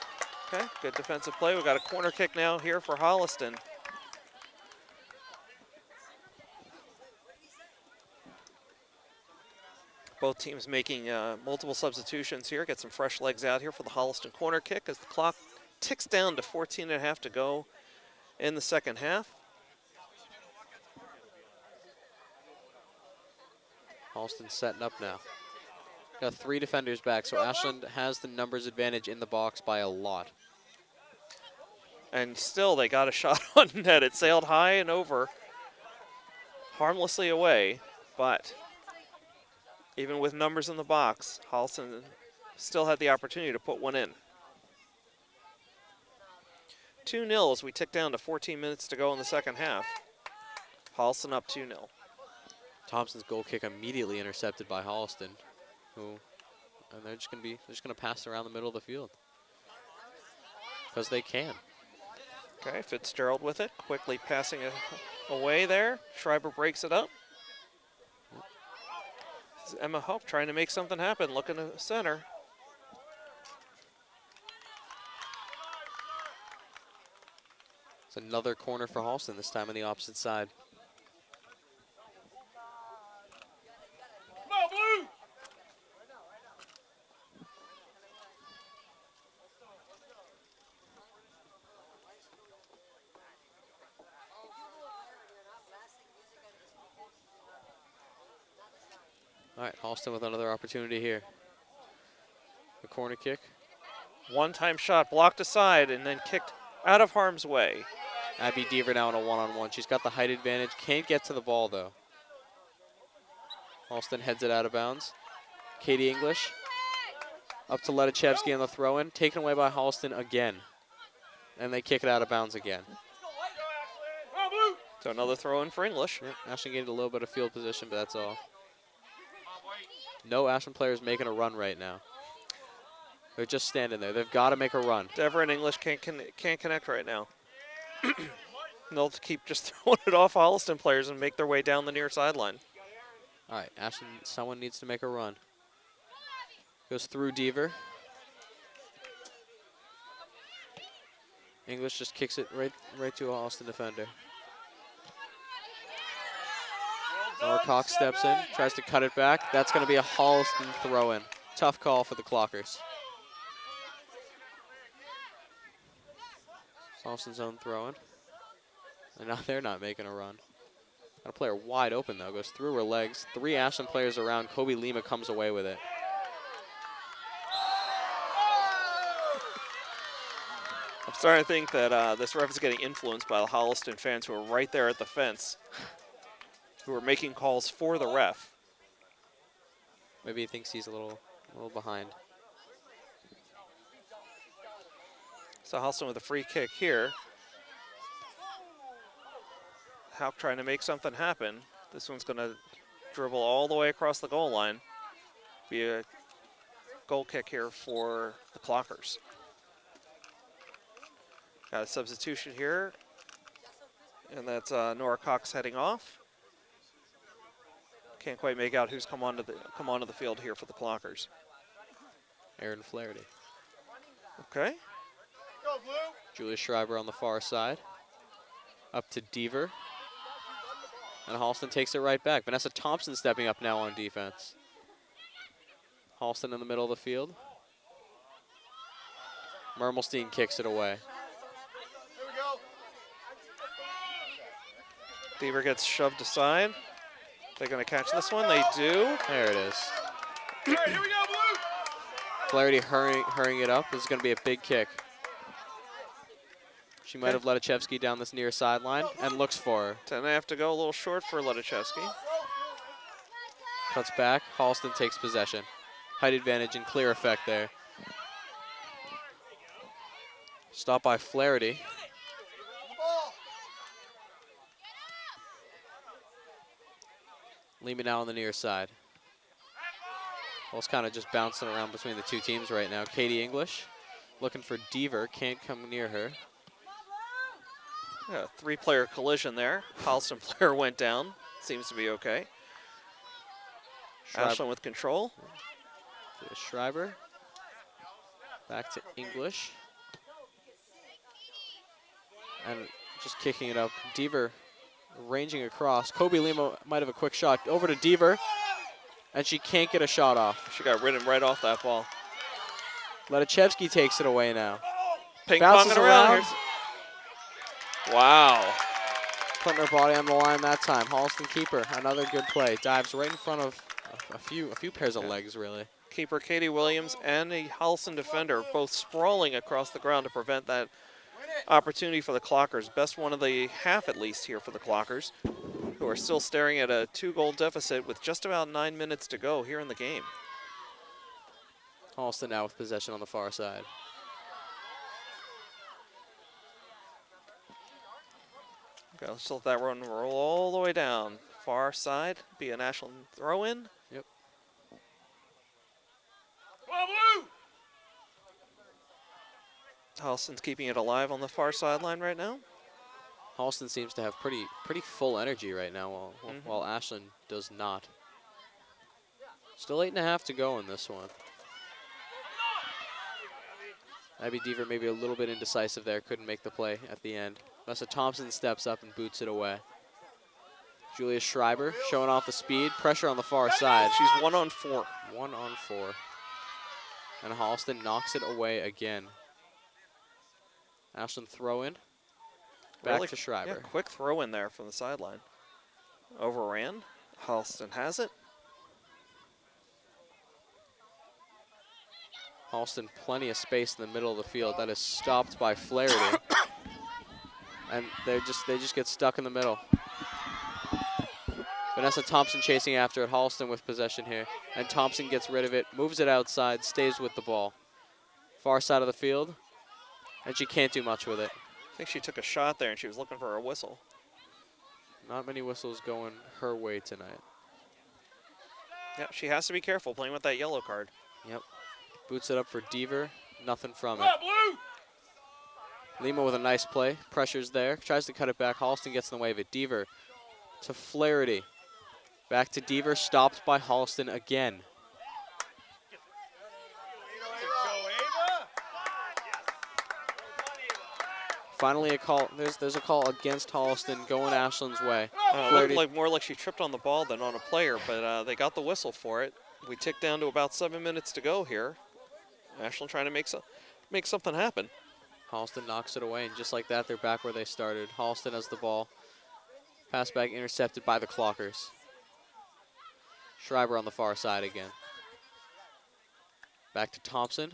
Okay, good defensive play. We've got a corner kick now here for Holliston. Both teams making multiple substitutions here. Get some fresh legs out here for the Holliston corner kick as the clock ticks down to 14 and a half to go in the second half. Holliston setting up now. Got 3 defenders back, so Ashland has the numbers advantage in the box by a lot. And still, they got a shot on net. It sailed high and over, harmlessly away, but even with numbers in the box, Holliston still had the opportunity to put one in. 2-0 as we tick down to 14 minutes to go in the second half. Holliston up 2-0. Thompson's goal kick immediately intercepted by Holliston, and they're just gonna pass around the middle of the field because they can. Okay, Fitzgerald with it, quickly passing it away there. Schreiber breaks it up. This is Emma Hope trying to make something happen, looking to the center. It's another corner for Holliston, this time on the opposite side. Come on, Blue! All right, Holliston with another opportunity here. The corner kick. One-time shot blocked aside and then kicked out of harm's way. Abby Deaver now in a one-on-one. She's got the height advantage. Can't get to the ball, though. Holliston heads it out of bounds. Katie English up to Letichevsky on the throw-in. Taken away by Holliston again. And they kick it out of bounds again. Come on, Blue! So another throw-in for English. Yep, Ashland gained a little bit of field position, but that's all. No Ashland players making a run right now. They're just standing there. They've got to make a run. Dever and English can't connect right now. They'll keep just throwing it off Holliston players and make their way down the near sideline. All right, Ashland, someone needs to make a run. Goes through Deaver. English just kicks it right to a Holliston defender. Nora Cox steps in, tries to cut it back. That's going to be a Holliston throw-in. Tough call for the Clockers. Holliston's own throw-in. And now they're not making a run. Got a player wide open, though. Goes through her legs. 3 Ashland players around. Kobe Lima comes away with it. I'm starting to think that this ref is getting influenced by the Holliston fans who are right there at the fence, who are making calls for the ref. Maybe he thinks he's a little behind. So Holliston with a free kick here. Hauk trying to make something happen. This one's going to dribble all the way across the goal line. Be a goal kick here for the Clockers. Got a substitution here, and that's Nora Cox heading off. Can't quite make out who's come onto the field here for the Clockers. Aaron Flaherty. Go, Okay. Blue! Julia Schreiber on the far side. Up to Deaver. And Holliston takes it right back. Vanessa Thompson stepping up now on defense. Holliston in the middle of the field. Mermelstein kicks it away. Here we go! Deaver gets shoved aside. They're going to catch this one. They do. There it is. All right, here we go, Blue! Flaherty hurrying it up. This is going to be a big kick. She might have Letichevsky down this near sideline and looks for her. 10.5 to go, a little short for Letichevsky. Cuts back. Holliston takes possession. Height advantage and clear effect there. Stop by Flaherty. Lehman now on the near side. Ball's kind of just bouncing around between the two teams right now. Katie English looking for Deaver. Can't come near her. Yeah, 3-player collision there. Holliston player went down. Seems to be okay. Ashland with control. To Schreiber. Back to English. And just kicking it up. Deaver ranging across. Kobe Lima might have a quick shot. Over to Deaver. And she can't get a shot off. She got ridden right off that ball. Letichevsky takes it away now. Ping-ponging around. Wow. Putting her body on the line that time. Holliston keeper, another good play. Dives right in front of a few pairs of legs, really. Keeper Katie Williams and a Holliston defender both sprawling across the ground to prevent that opportunity for the Clockers. Best one of the half, at least, here for the Clockers, who are still staring at a 2-goal deficit with just about 9 minutes to go here in the game. Holliston now with possession on the far side. Okay, let's let that run roll all the way down. Far side, be an Ashland throw-in. Yep. Come on, Blue! Holliston's keeping it alive on the far sideline right now. Holliston seems to have pretty full energy right now, while Ashland does not. Still 8.5 to go in this one. Abby Deaver maybe a little bit indecisive there, couldn't make the play at the end. Vanessa Thompson steps up and boots it away. Julia Schreiber showing off the speed, pressure on the far side. She's 1-on-4. 1-on-4. And Holliston knocks it away again. Ashland throw in. Back Really, to Schreiber. Yeah, quick throw in there from the sideline. Overran. Holliston has it. Holliston plenty of space in the middle of the field. That is stopped by Flaherty. And they just get stuck in the middle. Vanessa Thompson chasing after it. Holliston with possession here. And Thompson gets rid of it, moves it outside, stays with the ball. Far side of the field. And she can't do much with it. I think she took a shot there and she was looking for a whistle. Not many whistles going her way tonight. Yeah, she has to be careful playing with that yellow card. Yep. Boots it up for Deaver. Nothing from Come it. on, Blue! Lima with a nice play. Pressure's there. Tries to cut it back. Holliston gets in the way of it. Deaver to Flaherty. Back to Deaver. Stopped by Holliston again. Go, Ava! Finally a call. There's a call against Holliston going Ashland's way. It looked like more like she tripped on the ball than on a player, but they got the whistle for it. We tick down to about 7 minutes to go here. Ashland trying to make something happen. Holliston knocks it away, and just like that, they're back where they started. Holliston has the ball. Pass back intercepted by the Clockers. Schreiber on the far side again. Back to Thompson.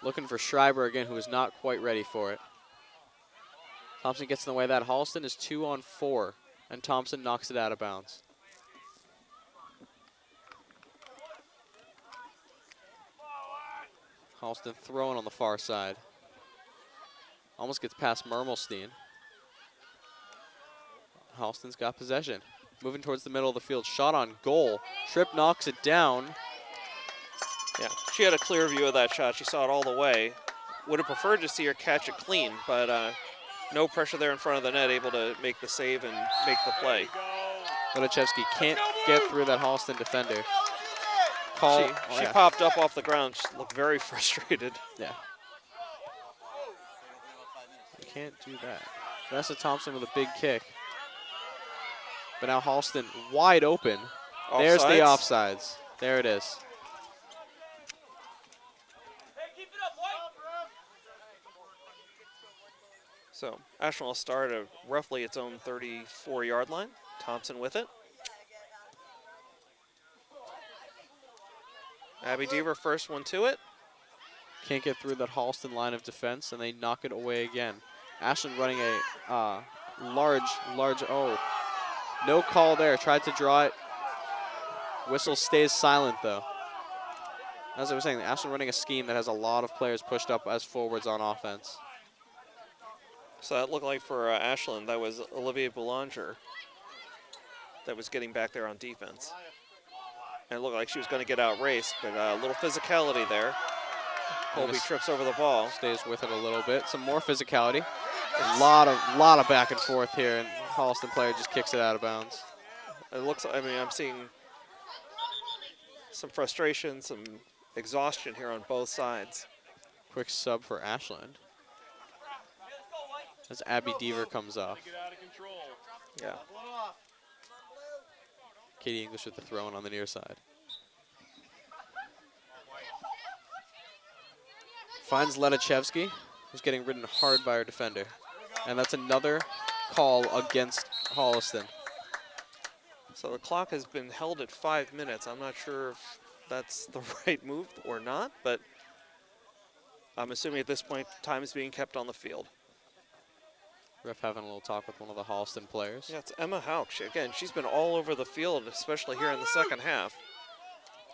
Looking for Schreiber again, who is not quite ready for it. Thompson gets in the way of that. Holliston is 2-on-4, and Thompson knocks it out of bounds. Holliston throwing on the far side. Almost gets past Mermelstein. Holliston's got possession. Moving towards the middle of the field. Shot on goal. Tripp knocks it down. Yeah, she had a clear view of that shot. She saw it all the way. Would have preferred to see her catch it clean, but no pressure there in front of the net, able to make the save and make the play. Lodachevsky can't get through that Holliston defender. Call. She popped up off the ground. She looked very frustrated. Yeah. You can't do that. Vanessa Thompson with a big kick. But now Holliston wide open. There's the offsides. There it is. So Ashland will start at roughly its own 34-yard line. Thompson with it. Abby Deaver first one to it. Can't get through that Holliston line of defense, and they knock it away again. Ashland running a large, oh. No call there, tried to draw it. Whistle stays silent though. As I was saying, Ashland running a scheme that has a lot of players pushed up as forwards on offense. So that looked like for Ashland, that was Olivia Boulanger that was getting back there on defense. And it looked like she was going to get outraced, but a little physicality there. Colby trips over the ball. Stays with it a little bit. Some more physicality. A lot of back and forth here, and Holliston player just kicks it out of bounds. It looks, I mean, I'm seeing some frustration, some exhaustion here on both sides. Quick sub for Ashland. As Abby Deaver comes off. Yeah. Katie English with the throw in on the near side. Finds Lodachevsky, who's getting ridden hard by her defender. And that's another call against Holliston. So the clock has been held at 5 minutes. I'm not sure if that's the right move or not, but I'm assuming at this point time is being kept on the field. Ref having a little talk with one of the Holliston players. Yeah, it's Emma Hauk. Again, she's been all over the field, especially here in the second half.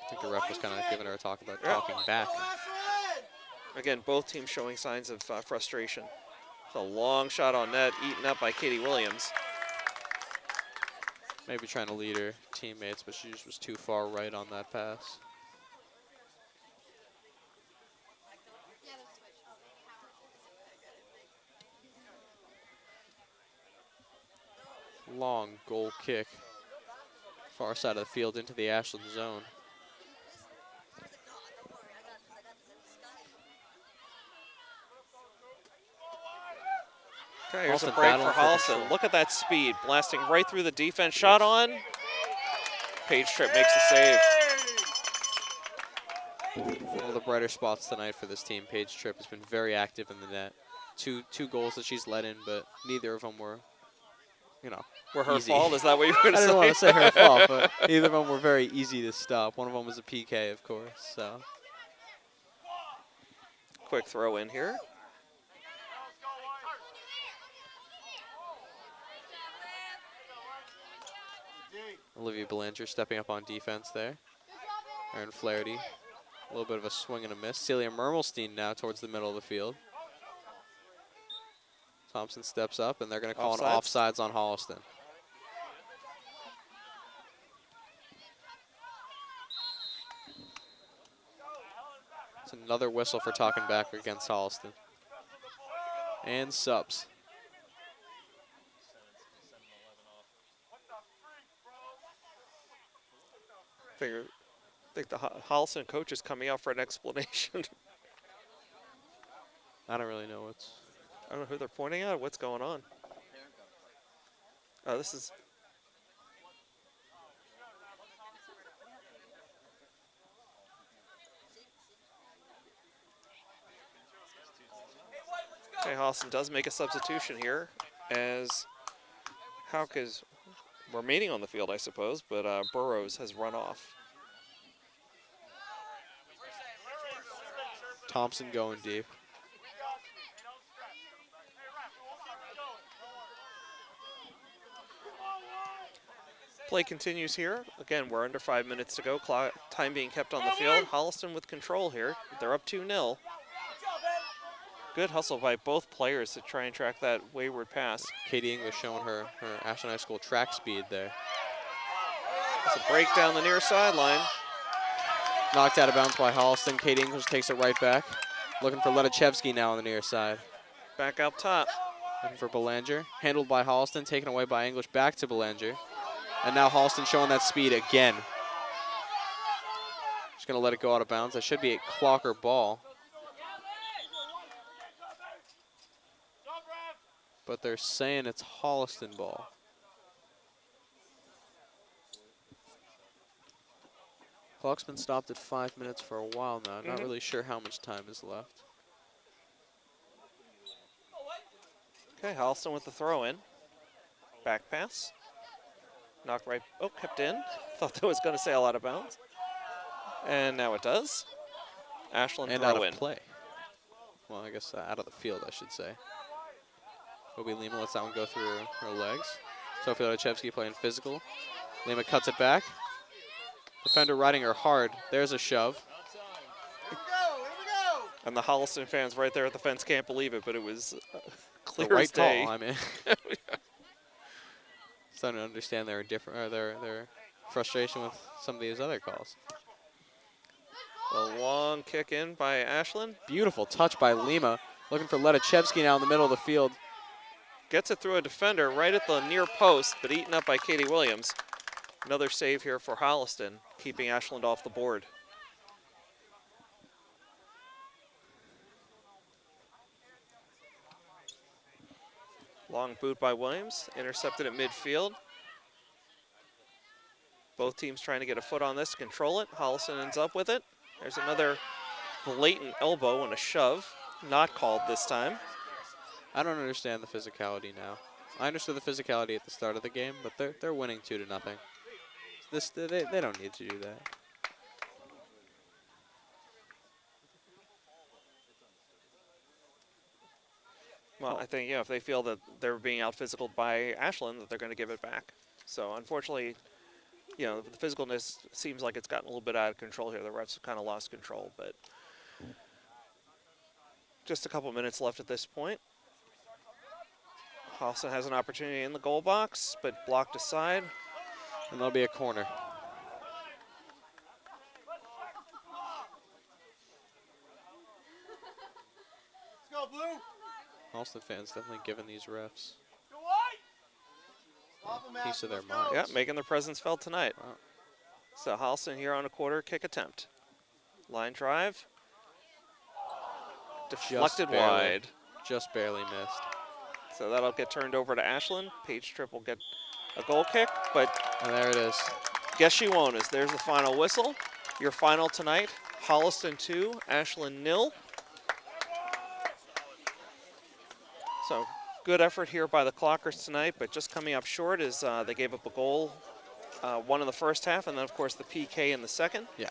I think the ref was kind of giving her a talk about talking back. Again, both teams showing signs of frustration. It's a long shot on net, eaten up by Katie Williams. Maybe trying to lead her teammates, but she just was too far right on that pass. Long goal kick. Far side of the field into the Ashland zone. Okay, here's a Holliston break for battling for Holliston. control. Look at that speed, blasting right through the defense. Shot on. Paige Tripp makes the save. One of the brighter spots tonight for this team. Paige Tripp has been very active in the net. Two goals that she's let in, but neither of them were, you know, Were her easy. fault? Is that what you were going to I say? didn't want to say her fault, but neither of them were very easy to stop. One of them was a PK, of course. So Quick throw in here. Olivia Belanger stepping up on defense there. Erin Flaherty, a little bit of a swing and a miss. Celia Mermelstein now towards the middle of the field. Thompson steps up, and they're going to call an offsides on Holliston. It's another whistle for talking back against Holliston. And subs. I think the Holliston coach is coming out for an explanation. I don't really know what's... I don't know who they're pointing at. What's going on? Oh, this is... Okay, Holliston does make a substitution here as Hauk is remaining on the field, I suppose, but Burrows has run off. Thompson going deep. Play continues here. Again, we're under 5 minutes to go. Time being kept on the field. Holliston with control here. They're up 2-0. Good hustle by both players to try and track that wayward pass. Katie English showing her Ashland High School track speed there. It's a break down the near sideline. Knocked out of bounds by Holliston. Katie English takes it right back. Looking for Ledachevsky now on the near side. Back up top. Looking for Belanger. Handled by Holliston, taken away by English, back to Belanger. And now Holliston showing that speed again. Just going to let it go out of bounds. That should be a clocker ball. But they're saying it's Holliston ball. Clock's been stopped at 5 minutes for a while now. Not really sure how much time is left. Okay, Holliston with the throw in. Back pass. Knocked right, oh, kept in. Thought that was going to sail out of bounds. And now it does. Ashland And throw out in. of play. Well, I guess out of the field, I should say. Kobe Lima lets that one go through her legs. Sophie Ledachevsky playing physical. Lima cuts it back. Defender riding her hard. There's a shove. And the Holliston fans right there at the fence can't believe it, but it was clear The right as day. call, I mean. Starting to understand their frustration with some of these other calls. A long kick in by Ashland. Beautiful touch by Lima. Looking for Ledachevsky now in the middle of the field. Gets it through a defender right at the near post, but eaten up by Katie Williams. Another save here for Holliston, keeping Ashland off the board. Long boot by Williams, intercepted at midfield. Both teams trying to get a foot on this, control it. Holliston ends up with it. There's another blatant elbow and a shove, not called this time. I don't understand the physicality now. I understood the physicality at the start of the game, but they're winning 2-0. They don't need to do that. Well, I think, if they feel that they're being out-physicaled by Ashland, that they're going to give it back. So, unfortunately, the physicalness seems like it's gotten a little bit out of control here. The refs have kind of lost control, but just a couple minutes left at this point. Holliston has an opportunity in the goal box, but blocked aside. And there'll be a corner. Let's go, Blue. Holliston fans definitely giving these refs Go white. Stop him, piece of their Let's go. mind. Yeah, making their presence felt tonight. Wow. So Holliston here on a quarter kick attempt. Line drive. Deflected barely. wide. Just barely missed. So that'll get turned over to Ashland. Page Tripp will get a goal kick, but And there it is. guess she won't, as there's the final whistle. Your final tonight, Holliston 2, Ashland 0. So good effort here by the Clockers tonight, but just coming up short as they gave up a goal, one in the first half, and then of course the PK in the second. Yeah.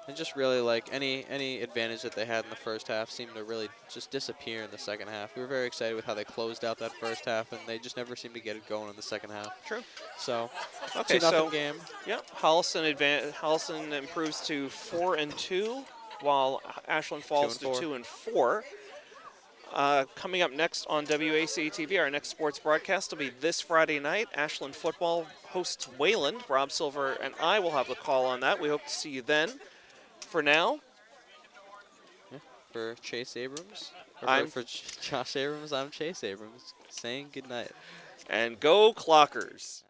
And just really like any advantage that they had in the first half seemed to really just disappear in the second half. We were very excited with how they closed out that first half, and they just never seemed to get it going in the second half. True. So, Okay, 2-0 so game. Yep, Holliston improves to 4-2, while Ashland falls to 2-4. Coming up next on WACA-TV, our next sports broadcast will be this Friday night. Ashland football hosts Wayland. Rob Silver and I will have the call on that. We hope to see you then. For now, For Chase Abrams, I'm- Josh Abrams, I'm Chase Abrams, saying goodnight. and go Clockers.